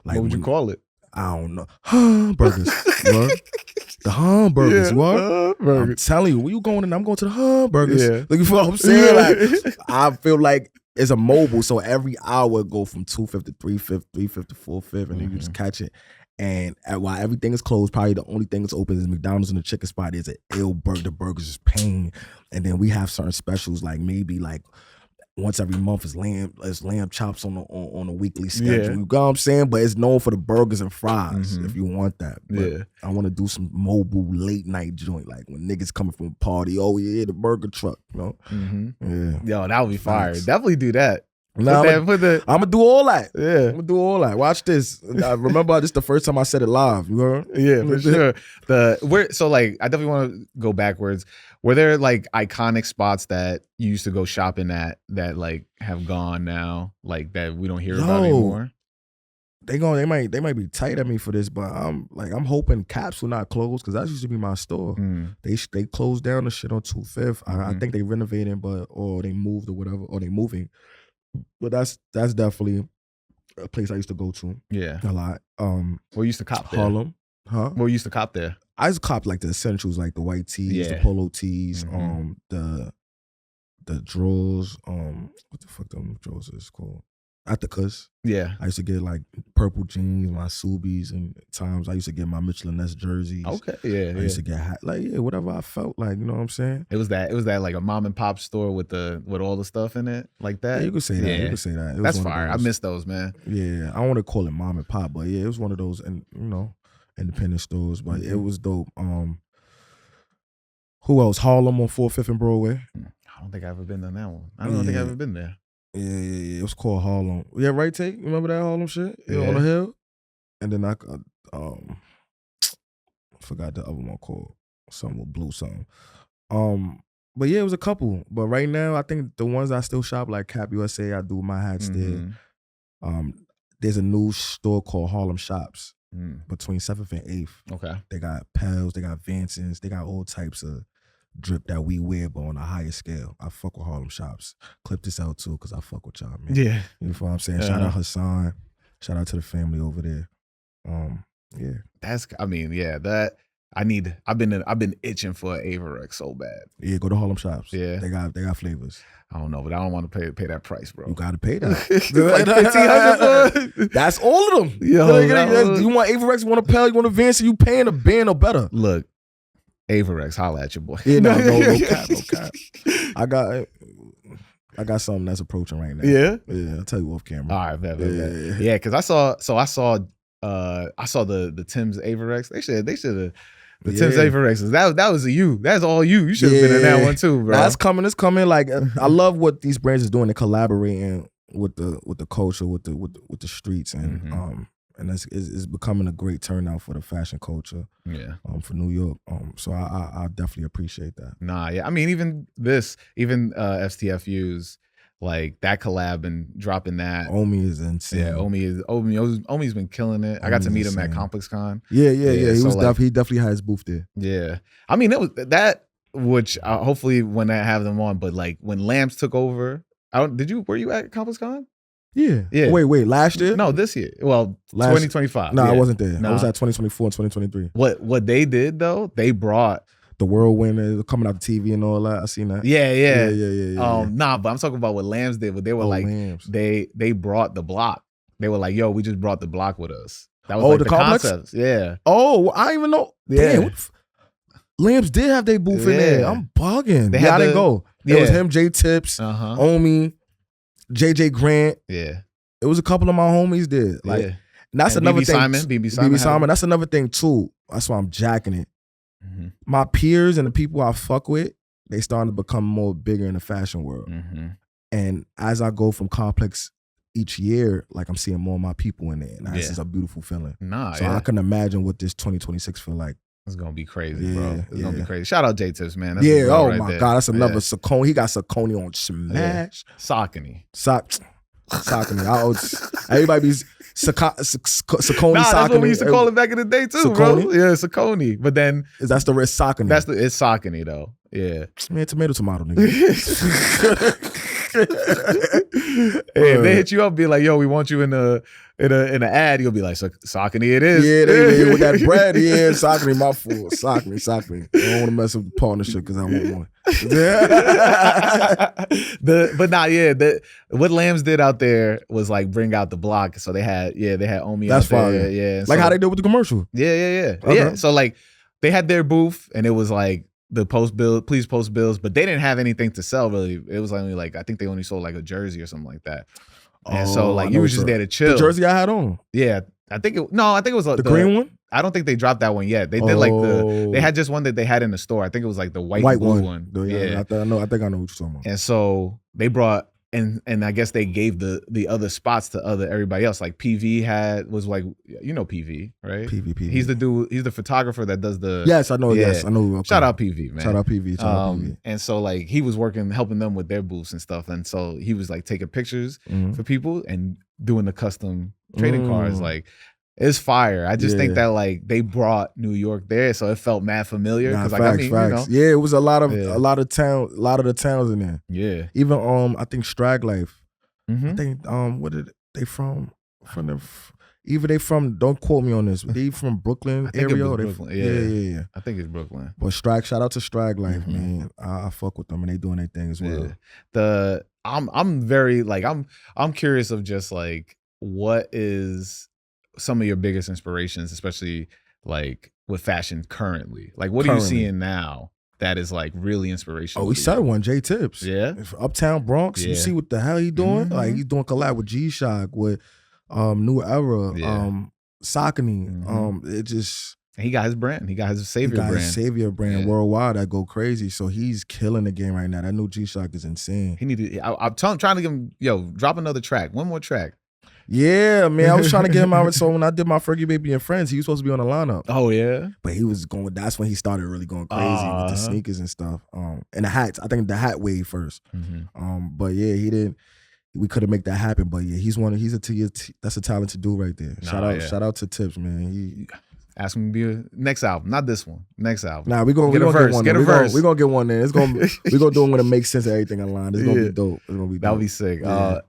Like, what would you call it? I don't know. Hamburgers. What? The hamburgers. Yeah, What? I'm telling you, where you going? And I'm going to the hamburgers. Yeah. Like, you feel what I'm saying? Like, I feel like it's a mobile, so every hour go from 2:50 to 3:50, 3:50 to 4:50, and then you just catch it. And while everything is closed, probably the only thing that's open is McDonald's and the chicken spot. Is an ill burger. The burgers is pain. And then we have certain specials, like maybe like once every month is lamb chops on a weekly schedule. Yeah. You know what I'm saying? But it's known for the burgers and fries if you want that. But Yeah. I want to do some mobile late night joint, like when niggas coming from a party. Oh yeah, the burger truck. You know? Mm-hmm. Yeah. Yo, that would be fire. Thanks. Definitely do that. Nah, I'm gonna do all that. Yeah. I'm gonna do all that. Watch this. I remember this the first time I said it live. You heard? Yeah, for sure. So like I definitely want to go backwards. Were there like iconic spots that you used to go shopping at that like have gone now, like that we don't hear about anymore? They might be tight at me for this, but I'm hoping Caps will not close because that used to be my store. They closed down the shit on 25th. I think they renovating, or they moved or whatever, or they moving. But that's definitely a place I used to go to. Yeah, a lot. Where you used to cop there? Harlem, huh? Where you used to cop there? I used to cop like the essentials, like the white tees, the polo tees, the drawers. What the fuck them drawers is called? Atticus. Yeah. I used to get like purple jeans, my Subies, and at times I used to get my Michelin Ness jerseys. Okay. Yeah. I used to get whatever I felt like, you know what I'm saying? It was that like a mom and pop store with all the stuff in it, like that. Yeah, you could say that. Yeah. You could say that. That's fire. I miss those, man. Yeah. I don't want to call it mom and pop, but yeah, it was one of those, and independent stores, but it was dope. Who else? Harlem on 4th, 5th and Broadway. I don't think I've ever been on that one. I don't think I've ever been there. Yeah. It was called Harlem. Yeah, right, Tate? You remember that Harlem shit? Yeah, on the hill? And then I forgot the other one called something with blue something. But yeah, it was a couple. But right now, I think the ones I still shop, like Cap USA, I do my hats there. There's a new store called Harlem Shops between 7th and 8th. Okay. They got Pels, they got Vansons, they got all types of drip that we wear, but on a higher scale. I fuck with Harlem Shops. Clip this out too, because I fuck with y'all, man. Yeah. You know what I'm saying? Shout out Hassan. Shout out to the family over there. Yeah. I've been itching for an Averex so bad. Yeah, go to Harlem Shops. Yeah. They got flavors. I don't know, but I don't want to pay that price, bro. You gotta pay that. Like $1,500. That's all of them. Yo, you want Averex, you want a Pel, you want a Vance, you paying a band or better. Look, Averex, holla at your boy. Yeah, no cap. I got something that's approaching right now. Yeah? Yeah, I'll tell you off camera. All right, bet. Yeah, because I saw the Tim's Averex. They should have the Tim's Averexes. That was you. That's all you. You should have been in that one too, bro. That's coming. It's coming. Like I love what these brands is doing. They're collaborating with the culture, with the streets, and it's becoming a great turnout for the fashion culture. Yeah. For New York. So I definitely appreciate that. Nah, yeah. I mean, even FTFUs, like that collab and dropping that. Omi is insane. Yeah, Omi's been killing it. I got to meet him at Complex Con. Yeah. He so was like, he definitely had his booth there. Yeah, I mean it was that, which hopefully when I have them on, but like when LAAM took over, were you at Complex Con? Yeah. Wait, last year? No, this year. Well, 2025. No, I wasn't there. I was at 2024 and 2023. What they did though, they brought the whirlwind coming out the TV and all that. I seen that. Yeah. Nah, but I'm talking about what LAAM did. But they were they brought the block. They were like, yo, we just brought the block with us. That was like the complex concepts. Yeah. Oh, I didn't even know. Yeah. Damn, LAAM did have their booth in there. I'm bugging. I didn't go. It was him, J Tips, Omi, JJ Grant. Yeah. It was a couple of my homies there. Like, and that's another thing. B.B Simon. That's another thing too. That's why I'm jacking it. Mm-hmm. My peers and the people I fuck with, they starting to become more bigger in the fashion world. Mm-hmm. And as I go from Complex each year, like I'm seeing more of my people in there. And that's just a beautiful feeling. So I can imagine what this 2026 feel like. It's gonna be crazy, bro. It's gonna be crazy. Shout out J Tips, man. That's oh my God, that's another Saucony. He got Saucony on smash. Saucony. Saucony. Everybody be Saucony. Nah, that's what we used to call it back in the day too, Saucony? Bro. Yeah, Saucony. But then that's the red Saucony. It's Saucony though. Yeah. Man, tomato, nigga. Hey, if they hit you up, be like, yo, we want you in an ad, you'll be like, Saucony it is. Yeah, they with that bread. Yeah, Saucony, my fool. Saucony. I don't want to mess up the partnership because I want one. What LAAM did out there was like bring out the block. So they had Omi That's out fine. there. Yeah. Like how they did with the commercial. Yeah. Okay. Yeah. So like they had their booth and it was like the please post bills, but they didn't have anything to sell really. It was only like, I think they only sold like a jersey or something like that. And so like you were just there to chill. The jersey I had on. Yeah. I think it was like the green one. I don't think they dropped that one yet. They did like they had just one that they had in the store. I think it was like the white blue one. Yeah. I think I know what you're talking about. And so they brought and I guess they gave the other spots to everybody else. Like PV was like, you know PV, right? PV. He's the dude, he's the photographer that does the Yes, I know. Yeah. Yes, I know. Okay. Shout out PV, man. Shout out PV. And so like he was helping them with their booths and stuff. And so he was like taking pictures for people and doing the custom trading cards. Like it's fire. I just think that like they brought New York there, so it felt mad familiar. Facts. You know, yeah, it was a lot of the towns in there. Yeah, even I think Strag Life. I think what did they from either they from, don't quote me on this, but they from Brooklyn area. Brooklyn. Yeah. I think it's Brooklyn. But shout out to Strag Life, man. I fuck with them and they doing their thing as well. Yeah. I'm very like I'm curious of just like what is some of your biggest inspirations, especially like with fashion currently? Like what are you seeing now that is like really inspirational? Oh, we started one, J Tips. Yeah. Uptown Bronx. You see what the hell he doing? Like he's doing collab with G-Shock, with New Era, Saucony. It just and he got his brand. He got his Savior brand worldwide that go crazy. So he's killing the game right now. That new G-Shock is insane. He needed I'm trying to give him, drop another track. One more track. Yeah, man, I was trying to get him out. So when I did my Fergie Baby and Friends, he was supposed to be on the lineup. Oh yeah, but he was going. That's when he started really going crazy with the sneakers and stuff. And the hats. I think the hat wave first. But yeah, he didn't. We couldn't make that happen. But yeah, that's a talented dude right there. Shout out to Tips, man. Ask him to be next album, not this one. Next album. Nah, we're gonna get one. We're gonna get one there. We're gonna do it when it makes sense of everything online. It's gonna be dope. It's gonna be dope. That'll be sick. Yeah.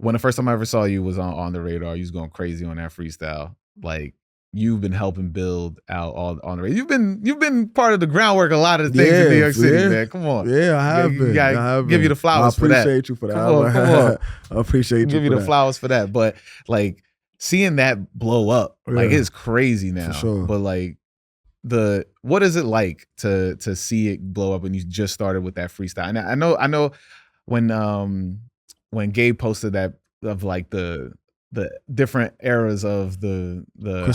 When the first time I ever saw you was on the radar, you was going crazy on that freestyle. Like you've been helping build out all on the radar. You've been part of the groundwork a lot of the things in New York City, man. Come on. Yeah, I have been. I have give you the flowers for that. I appreciate you for that. Come on. I appreciate you. Give you the flowers for that. But like seeing that blow up, like it's crazy now. For sure. But like what is it like to see it blow up when you just started with that freestyle? And I know when Gabe posted that of like the different eras of the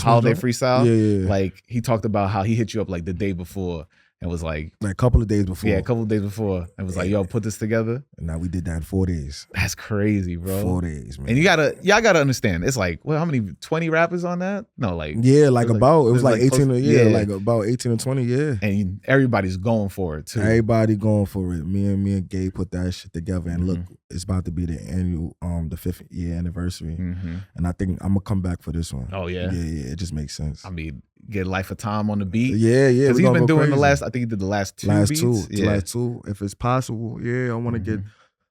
holiday freestyle, like he talked about how he hit you up like the day before and was like a couple of days before. Yeah, a couple of days before. And was like, yo, put this together. And now we did that in 4 days. That's crazy, bro. 4 days, man. And y'all gotta understand. It's like, well, how many 20 rappers on that? No, like yeah, like it was like 18 close, like about 18 or 20, yeah. And everybody's going for it too. Everybody going for it. Me and Gabe put that shit together, and look, it's about to be the annual the 5th year anniversary. And I think I'm gonna come back for this one. Oh yeah. Yeah, it just makes sense. I mean, get Life of Tom on the beat. Yeah. Because he's been doing I think he did the last two beats. Last two. If it's possible, yeah, I want to get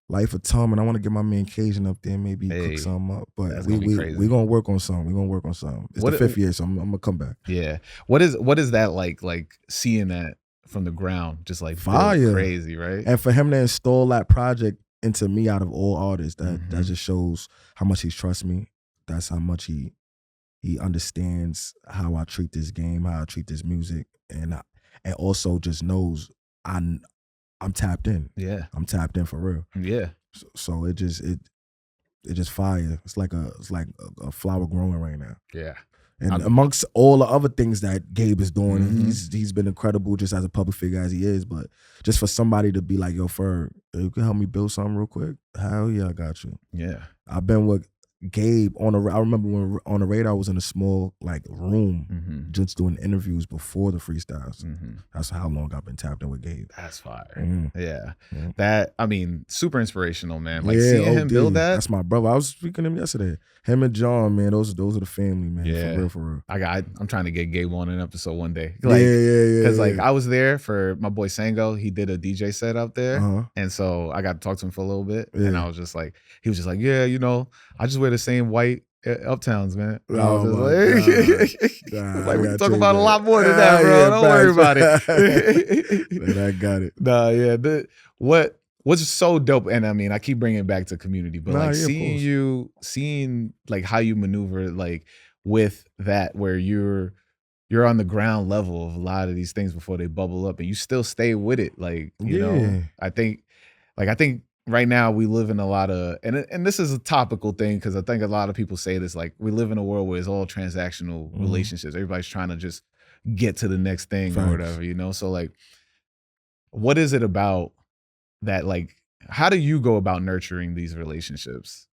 Life of Tom, and I want to get my man Cajun up there, maybe cook something up. But we gonna work on something. It's the 5th year, so I'm gonna come back. Yeah. What is that like seeing that from the ground, just like fire, crazy, right? And for him to install that project into me out of all artists, that just shows how much he trusts me. That's how much he understands how I treat this game, how I treat this music, and also just knows I'm tapped in. Yeah, I'm tapped in for real. Yeah. So it just fire. It's like a flower growing right now. Yeah. And amongst all the other things that Gabe is doing, he's been incredible just as a public figure as he is. But just for somebody to be like, yo, Ferg, you can help me build something real quick? Hell yeah, I got you. Yeah. I've been with Gabe I remember when on the radar I was in a small room just doing interviews before the freestyles. That's how long I've been tapped in with Gabe. That's fire. Yeah. That, I mean, super inspirational, man. Like seeing him build that. That's my brother. I was speaking to him yesterday. Him and John, man, those are the family, man. Yeah. For real. I'm trying to get Gabe on an episode one day. Yeah. Because I was there for my boy Sango. He did a DJ set out there. And so I got to talk to him for a little bit. Yeah. And I was just like, he was just like, yeah, I just wear the same white Uptowns, man. And I was just like, we can talk about a lot more than that, bro. Don't worry about it. I got it. Nah, yeah. What's so dope, and I mean, I keep bringing it back to community, but seeing like how you maneuver like with that, where you're on the ground level of a lot of these things before they bubble up, and you still stay with it. Like, you know, I think right now we live in a lot of, and this is a topical thing because I think a lot of people say this, like we live in a world where it's all transactional relationships. Everybody's trying to just get to the next thing or whatever, So like, what is it about that? Like, how do you go about nurturing these relationships?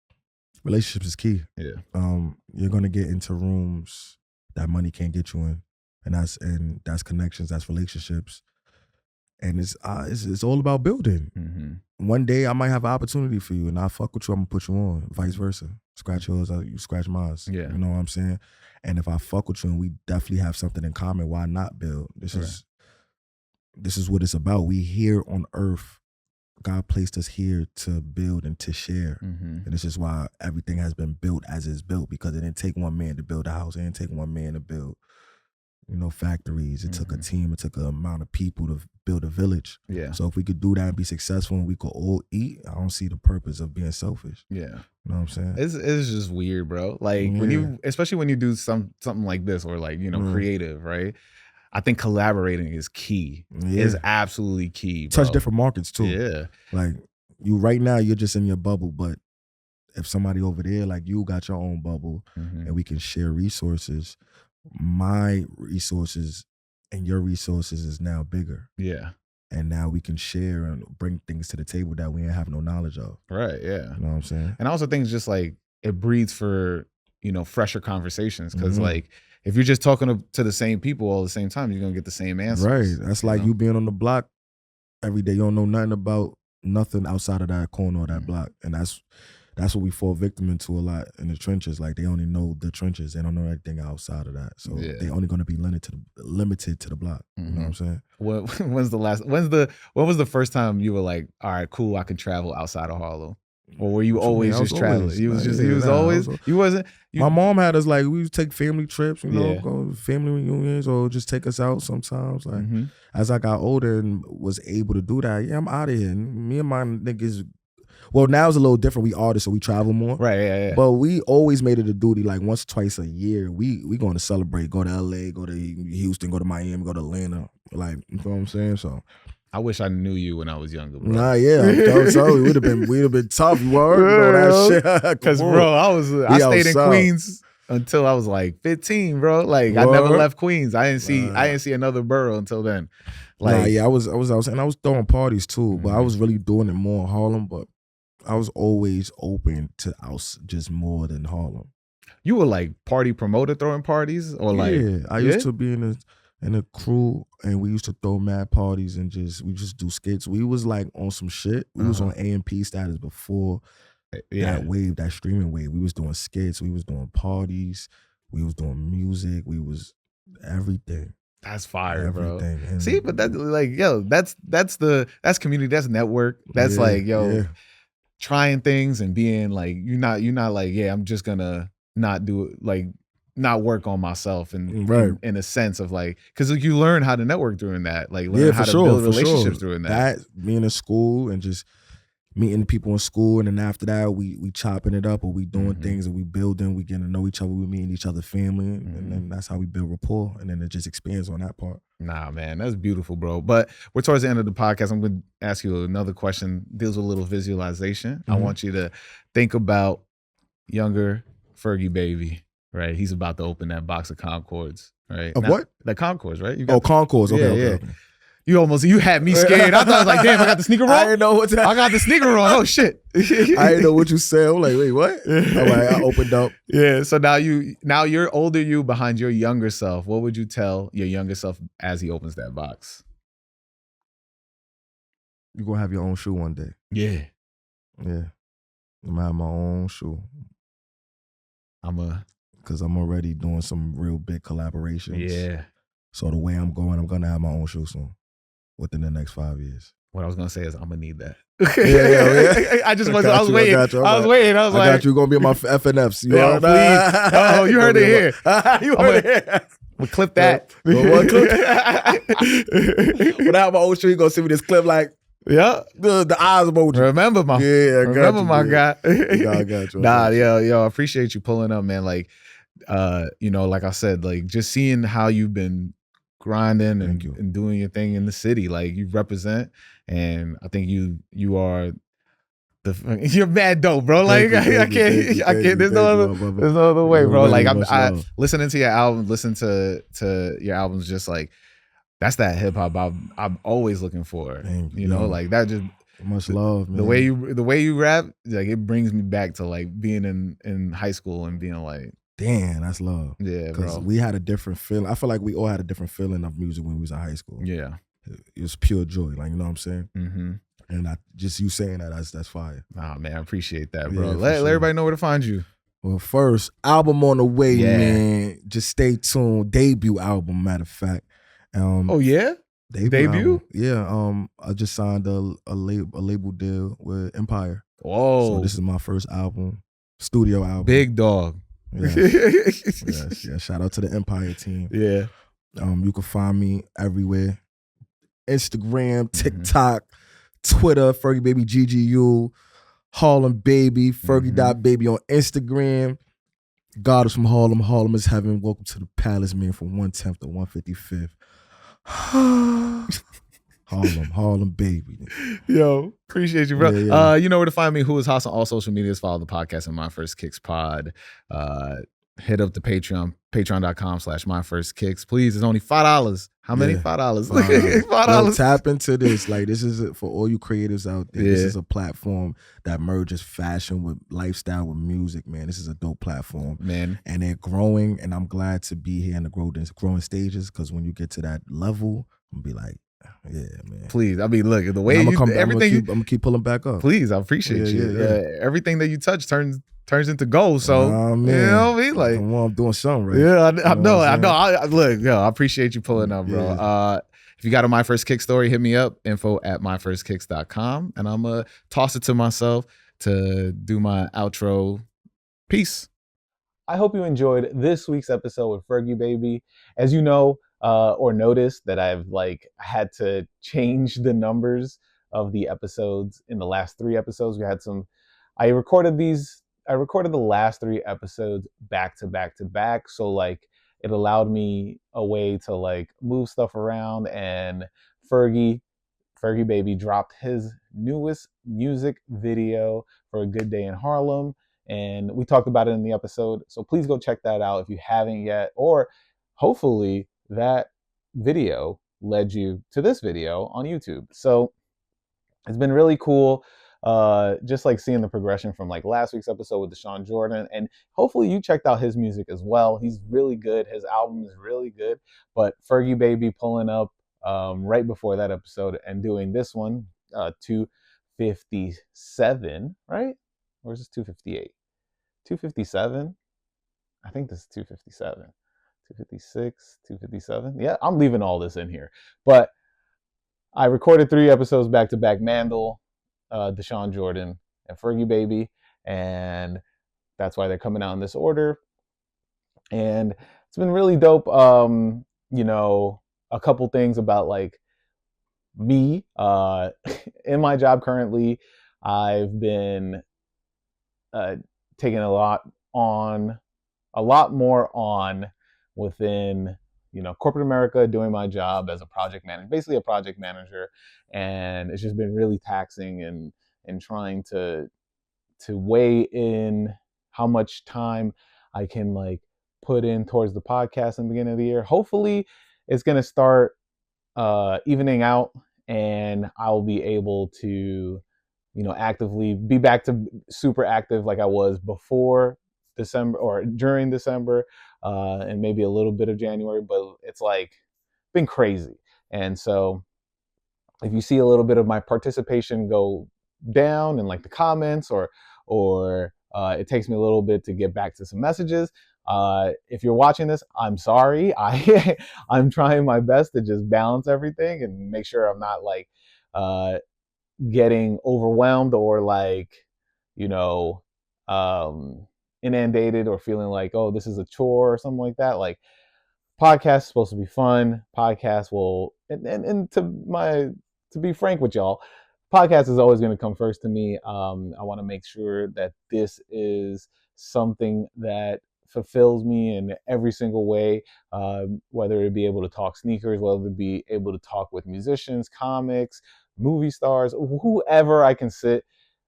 Relationships is key. Yeah. You're gonna get into rooms that money can't get you in, and that's connections, that's relationships. And it's all about building. One day I might have an opportunity for you, and I fuck with you, I'm gonna put you on. Vice versa. Scratch yours, you scratch mine. Yeah. You know what I'm saying? And if I fuck with you and we definitely have something in common, why not build? This is what it's about. We here on earth. God placed us here to build and to share. And this is why everything has been built as it's built, because it didn't take one man to build a house. It didn't take one man to build factories. It took a team. It took an amount of people to build a village. Yeah. So if we could do that and be successful and we could all eat, I don't see the purpose of being selfish. Yeah. You know what I'm saying? It's just weird, bro. Like especially when you do something like this or like, creative, right? I think collaborating is key. Is absolutely key, bro. Touch different markets too. Yeah. Like you right now, you're just in your bubble, but if somebody over there, like you got your own bubble and we can share resources, my resources and your resources is now bigger. Yeah. And now we can share and bring things to the table that we didn't have no knowledge of. Right, yeah. You know what I'm saying? And I also think it's just like it breeds for, fresher conversations. Because like if you're just talking to the same people all the same time, you're going to get the same answers. Right. That's like you being on the block every day. You don't know nothing about nothing outside of that corner or that block. And that's what we fall victim into a lot in the trenches. Like they only know the trenches. They don't know anything outside of that. So they're only going to be limited to the block. You know what I'm saying? When was the first time you were like, all right, cool, I can travel outside of Harlem? Or were you always just traveling? My mom had us like, we would take family trips, go to family reunions or just take us out sometimes. Like as I got older and was able to do that, I'm out of here. And me and my niggas, well, now it's a little different. We artists, so we travel more. Right, yeah. But we always made it a duty, like once or twice a year, we going to celebrate, go to LA, go to Houston, go to Miami, go to Atlanta. Like, you know what I'm saying? So I wish I knew you when I was younger, bro. Nah, yeah, I'm sorry. We'd have been tough, word. That shit. Because, bro, I stayed in Queens until I was like 15, bro. Like I never left Queens. I didn't see another borough until then. Like I was and I was throwing parties too, but I was really doing it more in Harlem. But I was always open to just more than Harlem. You were like party promoter throwing parties, or I used to be in a crew, and we used to throw mad parties and we just do skits. We was like on some shit. We was on AMP status before that wave, that streaming wave. We was doing skits. We was doing parties. We was doing music. We was everything. That's fire, bro. See, but that's like, yo, that's community. That's network. That's trying things and being like, you're not like, I'm just gonna not do it, like not work on myself and in a sense of like, because you learn how to network during that, like learn how to build relationships during that. Being in school and just meeting people in school, and then after that we chopping it up, or we doing things, and we building, we getting to know each other, we meeting each other's family, and then that's how we build rapport, and then it just expands on that part. Nah, man, that's beautiful, bro. But we're towards the end of the podcast. I'm going to ask you another question, deals with a little visualization. I want you to think about younger Fergie Baby, right? He's about to open that box of Concords, right? What? The Concords, right? Concords. Okay. You had me scared. I thought I was like, damn, I got the sneaker wrong. I didn't know what I got the sneaker wrong. Oh shit. I didn't know what you said. I'm like, wait, what? I opened up. Yeah. So now you're older you behind your younger self. What would you tell your younger self as he opens that box? You're gonna have your own shoe one day. Yeah. Yeah. I'm gonna have my own shoe. Because I'm already doing some real big collaborations. Yeah. So the way I'm going, I'm gonna have my own shoe soon. Within the next 5 years. What I was gonna say is I'm gonna need that. Yeah. I was waiting. I was like, I got you. Gonna be in my FNFs. You please. Oh, you heard it here. You heard it here. We'll clip that. When I have my old shoe, you gonna see me this clip like, the eyes emoji. Remember my guy. I got you. I appreciate you pulling up, man. Like, like I said, like just seeing how you've been grinding and doing your thing in the city, like you represent, and I think you are you're mad dope, bro. Like I can't. There's no other way, bro. Like I listening to your album, listen to your albums, just like that's that hip hop I'm always looking for. You know, like that just much love, man. The way you rap, like it brings me back to like being in high school and being like, damn, that's love. Yeah, bro. Because we had a different feeling. I feel like we all had a different feeling of music when we was in high school. Yeah. It was pure joy. Like, you know what I'm saying? Mm-hmm. And just you saying that's fire. Nah, man, I appreciate that, bro. Let everybody know where to find you. Well, first, album on the way, man. Just stay tuned. Debut album, matter of fact. Oh, yeah? Debut? Yeah. I just signed a label deal with Empire. Whoa. So this is my first album, studio album. Big dog. Yes. Shout out to the Empire team. Yeah. You can find me everywhere. Instagram, TikTok, Twitter, Fergie Baby GGU, Harlem Baby, Fergie.baby on Instagram. God is from Harlem. Harlem is heaven. Welcome to the palace, man, from 110th to 155th. Harlem Baby. Yo, appreciate you, bro. Yeah. You know where to find me. Who is Haas on all social medias. Follow the podcast and My First Kicks Pod. Hit up the Patreon, patreon.com/myfirstkicks. Please, it's only $5. How many? $5. $5. Tap into this. Like, this is for all you creatives out there. This is a platform that merges fashion with lifestyle with music, man. This is a dope platform, man. And they're growing, and I'm glad to be here in the growing stages, because when you get to that level, I'm gonna be like, yeah, man. Please, I mean, look, the way I'm gonna keep pulling back up. Please, I appreciate you. Yeah. Everything that you touch turns into gold. So you know what I mean? Like, I'm doing something right. Yeah, I know. I appreciate you pulling up, bro. Yeah. If you got a My First Kick story, hit me up, info@myfirstkicks.com, and I'm gonna toss it to myself to do my outro. Peace. I hope you enjoyed this week's episode with Fergie Baby. As you know, or noticed that I've had to change the numbers of the episodes in the last 3 episodes. I recorded the last 3 episodes back to back to back. So it allowed me a way to move stuff around, and Fergie Baby dropped his newest music video for A Good Day in Harlem. and we talked about it in the episode. So please go check that out if you haven't yet, or hopefully that video led you to this video on YouTube. So it's been really cool, just like seeing the progression from like last week's episode with Deshaun Jordan, and hopefully you checked out his music as well. He's really good. His album is really good. But Fergie Baby pulling up right before that episode and doing this one, 257, right? Or is this 258? 257? I think this is 257. 256, 257. Yeah, I'm leaving all this in here. But I recorded 3 episodes back to back: Mandel, Deshaun Jordan, and Fergie Baby, and that's why they're coming out in this order. And it's been really dope. You know, a couple things about like me. In my job currently, I've been taking a lot more on within, you know, corporate America, doing my job as a project manager, basically a project manager. And it's just been really taxing, and trying to weigh in how much time I can like put in towards the podcast in the beginning of the year. Hopefully it's going to start evening out, and I'll be able to, you know, actively be back to super active like I was before December or during December, and maybe a little bit of January, but it's like been crazy. And so if you see a little bit of my participation go down in like the comments, or it takes me a little bit to get back to some messages, if you're watching this, I'm sorry. I'm trying my best to just balance everything and make sure I'm not like getting overwhelmed, or like, you know, inundated, or feeling like, oh, this is a chore or something like that. Like, podcast is supposed to be fun. Podcast will, and to be frank with y'all, podcast is always going to come first to me. I want to make sure that this is something that fulfills me in every single way, whether it be able to talk sneakers, whether it be able to talk with musicians, comics, movie stars, whoever I can sit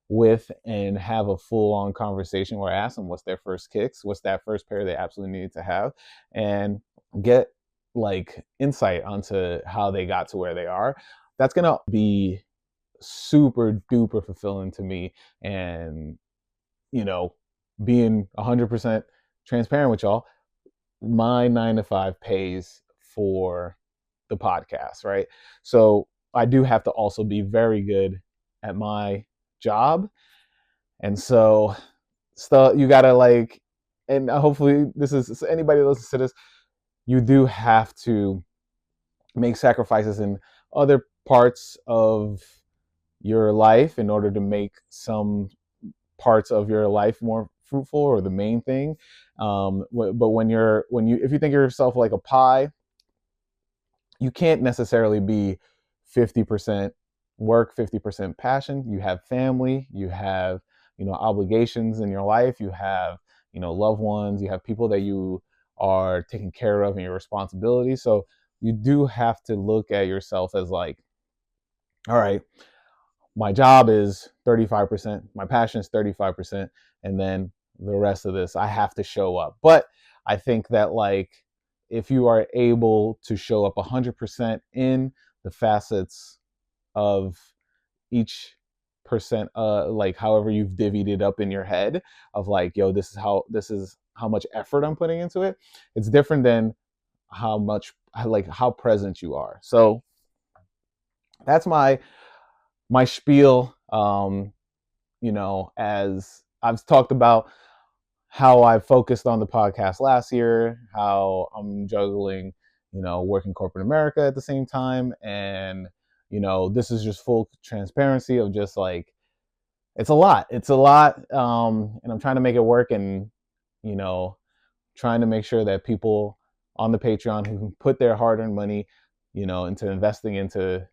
with and have a full-on conversation where I ask them what's their first kicks, what's that first pair they absolutely need to have, and get like insight onto how they got to where they are. That's gonna be super duper fulfilling to me. And, you know, being 100% transparent with y'all, my 9 to 5 pays for the podcast, right? So I do have to also be very good at my job. And so you gotta like, and hopefully this is anybody that listens to this, you do have to make sacrifices in other parts of your life in order to make some parts of your life more fruitful, or the main thing. But if you think of yourself like a pie, you can't necessarily be 50% work, 50% passion. You have family, you have, you know, obligations in your life, you have, you know, loved ones, you have people that you are taking care of and your responsibility. So you do have to look at yourself as like, all right, my job is 35%, my passion is 35%, and then the rest of this, I have to show up. But I think that like, if you are able to show up 100% in the facets of each percent, like however you've divvied it up in your head, of like, yo, this is how much effort I'm putting into it. It's different than how present you are. So that's my spiel. You know, as I've talked about how I focused on the podcast last year, how I'm juggling, you know, working corporate America at the same time. And, you know, this is just full transparency of just like, it's a lot. And I'm trying to make it work, and, you know, trying to make sure that people on the Patreon who put their hard-earned money, you know, into investing into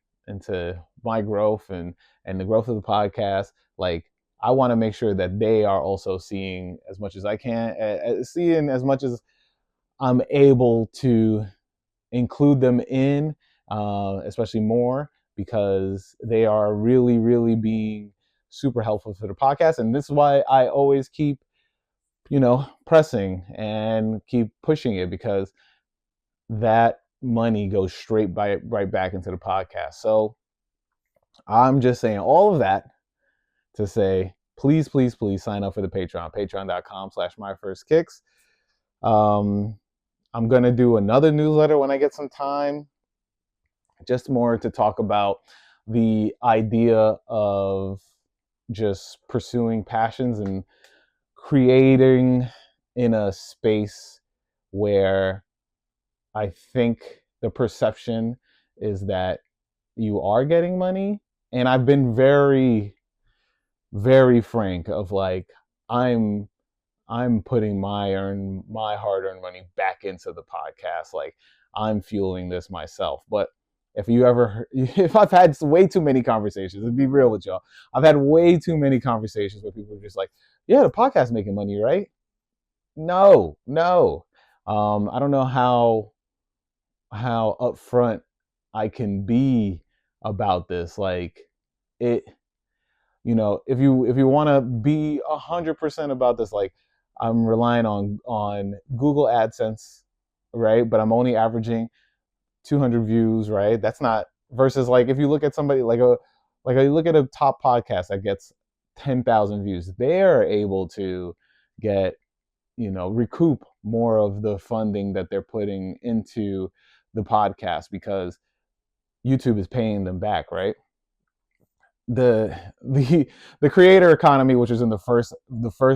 my growth and the growth of the podcast, like, I want to make sure that they are also seeing as much as I can, seeing as much as I'm able to include them in, especially more, because they are really, really being super helpful for the podcast. And this is why I always keep pressing and keep pushing it, because that money goes right back into the podcast. So I'm just saying all of that to say, please, please, please sign up for the Patreon, patreon.com/myfirstkicks. I'm going to do another newsletter when I get some time, just more to talk about the idea of just pursuing passions and creating in a space where I think the perception is that you are getting money. And I've been very, very frank of like, I'm putting my hard-earned money back into the podcast. Like, I'm fueling this myself. But if I've had way too many conversations, to be real with y'all, I've had way too many conversations where people are just like, yeah, the podcast's making money, right? No. I don't know how upfront I can be about this. Like, it, if you want to be 100% about this, like, I'm relying on Google AdSense, right? But I'm only averaging 200 views, right? That's not, versus like if you look at somebody like you look at a top podcast that gets 10,000 views, they're able to get, recoup more of the funding that they're putting into the podcast because YouTube is paying them back, right? The creator economy, which is in the first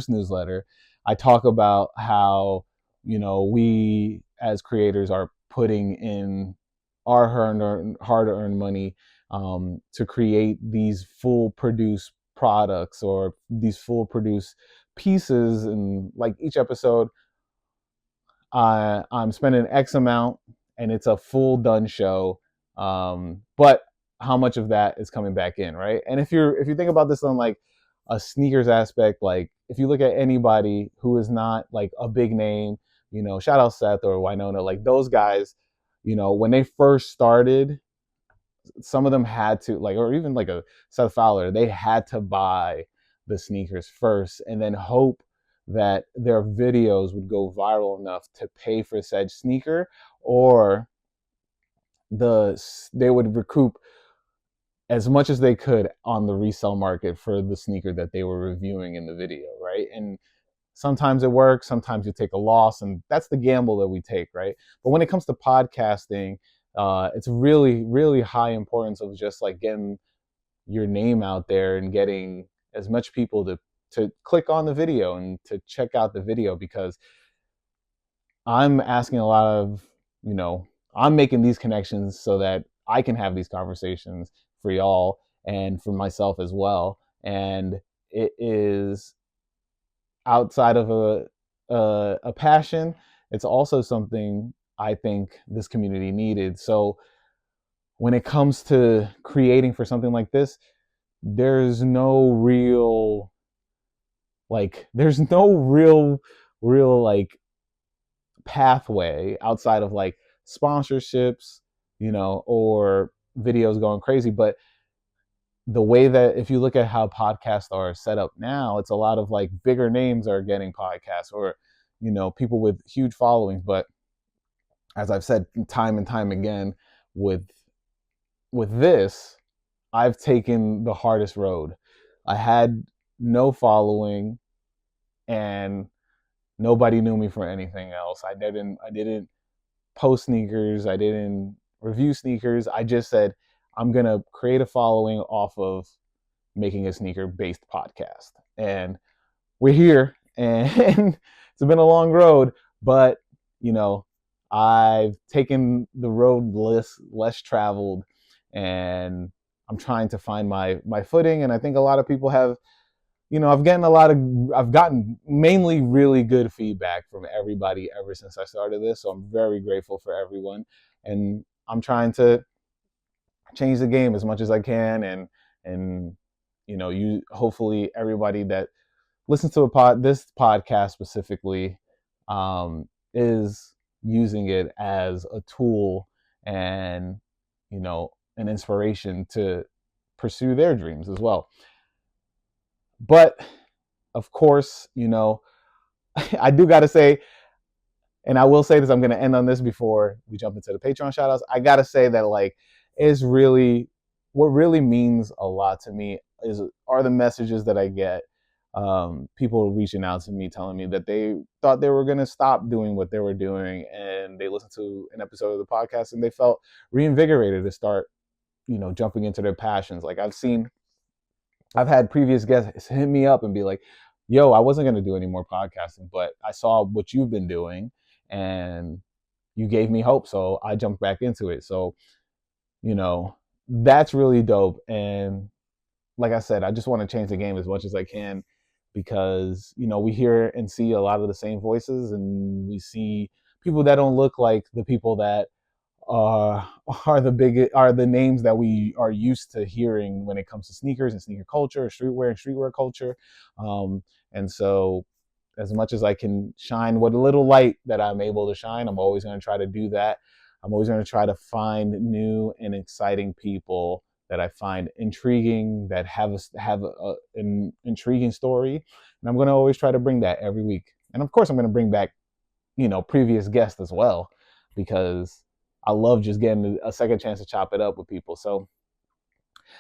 newsletter, I talk about how we as creators are putting in our hard-earned money to create these full produce products or these full produce pieces, and like each episode I'm spending X amount and it's a full done show. But how much of that is coming back in, right? And if you think about this on like a sneakers aspect, like if you look at anybody who is not like a big name, shout out Seth or Winona, like those guys, when they first started, some of them had to like, or even like a Seth Fowler, they had to buy the sneakers first and then hope that their videos would go viral enough to pay for said sneaker, or they would recoup as much as they could on the resale market for the sneaker that they were reviewing in the video, right? And sometimes it works, sometimes you take a loss, and that's the gamble that we take, right? But when it comes to podcasting, it's really, really high importance of just like getting your name out there and getting as much people to click on the video and to check out the video, because I'm asking a lot of, I'm making these connections so that I can have these conversations for y'all and for myself as well. And it is outside of a passion. It's also something I think this community needed. So when it comes to creating for something like this, there's no real real like pathway outside of like sponsorships, or videos going crazy. But the way that, if you look at how podcasts are set up now, it's a lot of like bigger names are getting podcasts, or people with huge followings. But as I've said time and time again, with this, I've taken the hardest road. I had no following and nobody knew me for anything else. I didn't post sneakers, I didn't review sneakers. I just said I'm going to create a following off of making a sneaker based podcast. And we're here, and it's been a long road, but I've taken the road less traveled, and I'm trying to find my footing. And I think a lot of people have, I've gotten mainly really good feedback from everybody ever since I started this. So I'm very grateful for everyone, and I'm trying to change the game as much as I can. And you, hopefully everybody that listens to this podcast specifically, is using it as a tool and an inspiration to pursue their dreams as well. But of course, I do got to say, and I will say this, I'm going to end on this before we jump into the Patreon shout outs. I got to say that like, it's really, what really means a lot to me are the messages that I get. People reaching out to me, telling me that they thought they were going to stop doing what they were doing. And they listened to an episode of the podcast and they felt reinvigorated to start, jumping into their passions. Like I've had previous guests hit me up and be like, yo, I wasn't going to do any more podcasting, but I saw what you've been doing and you gave me hope. So I jumped back into it. So, that's really dope. And like I said, I just want to change the game as much as I can because, we hear and see a lot of the same voices and we see people that don't look like the people that are the names that we are used to hearing when it comes to sneakers and sneaker culture, streetwear and streetwear culture. And so as much as I can shine what little light that I'm able to shine, I'm always going to try to do that. I'm always going to try to find new and exciting people that I find intriguing, that have an intriguing story. And I'm going to always try to bring that every week. And of course, I'm going to bring back, previous guests as well, because I love just getting a second chance to chop it up with people. So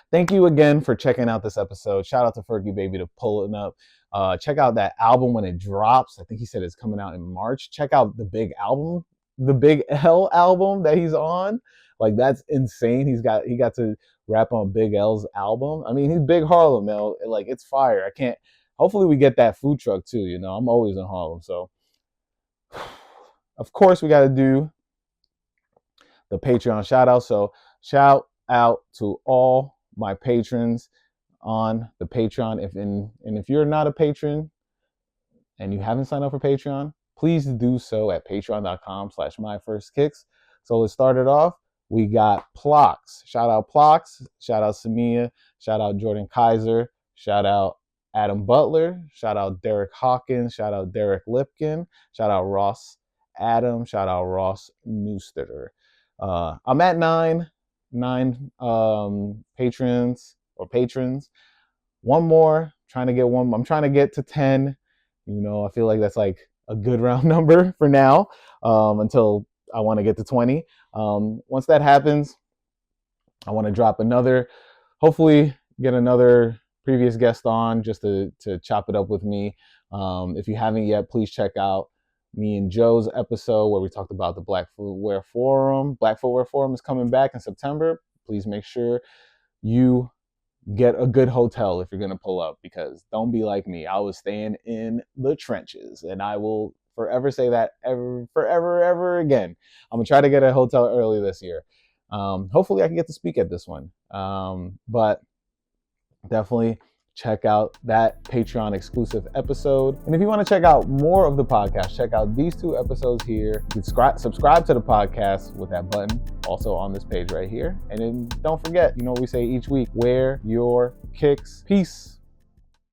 thank you again for checking out this episode. Shout out to Fergie Baby to pulling up. Check out that album when it drops. I think he said it's coming out in March. Check out the big album, the Big L album that he's on. Like, that's insane. He got to rap on Big L's album. I mean, he's big Harlem, man. Like, it's fire. Hopefully we get that food truck too. I'm always in Harlem. So of course we got to do the Patreon shout out. So shout out to all my patrons on the Patreon. If you're not a patron and you haven't signed up for Patreon, please do so at patreon.com/myfirstkicks. So let's start it off. We got Plox. Shout out Plox. Shout out Samia. Shout out Jordan Kaiser. Shout out Adam Butler. Shout out Derek Hawkins. Shout out Derek Lipkin. Shout out Ross Adam. Shout out Ross Newstetter. I'm at nine patrons. One more, trying to get one. I'm trying to get to 10. I feel like that's like a good round number for now, until I want to get to 20. Once that happens, I want to drop hopefully get another previous guest on just to chop it up with me. If you haven't yet, please check out me and Joe's episode where we talked about the Black Footwear Forum. Black Footwear Forum is coming back in September. Please make sure you get a good hotel if you're going to pull up, because don't be like me. I was staying in the trenches, and I will forever say that forever again. I'm going to try to get a hotel early this year. Hopefully I can get to speak at this one. But definitely check out that Patreon exclusive episode. And if you want to check out more of the podcast, check out these 2 episodes here. Subscribe to the podcast with that button also on this page right here. And then don't forget, we say each week, wear your kicks. Peace.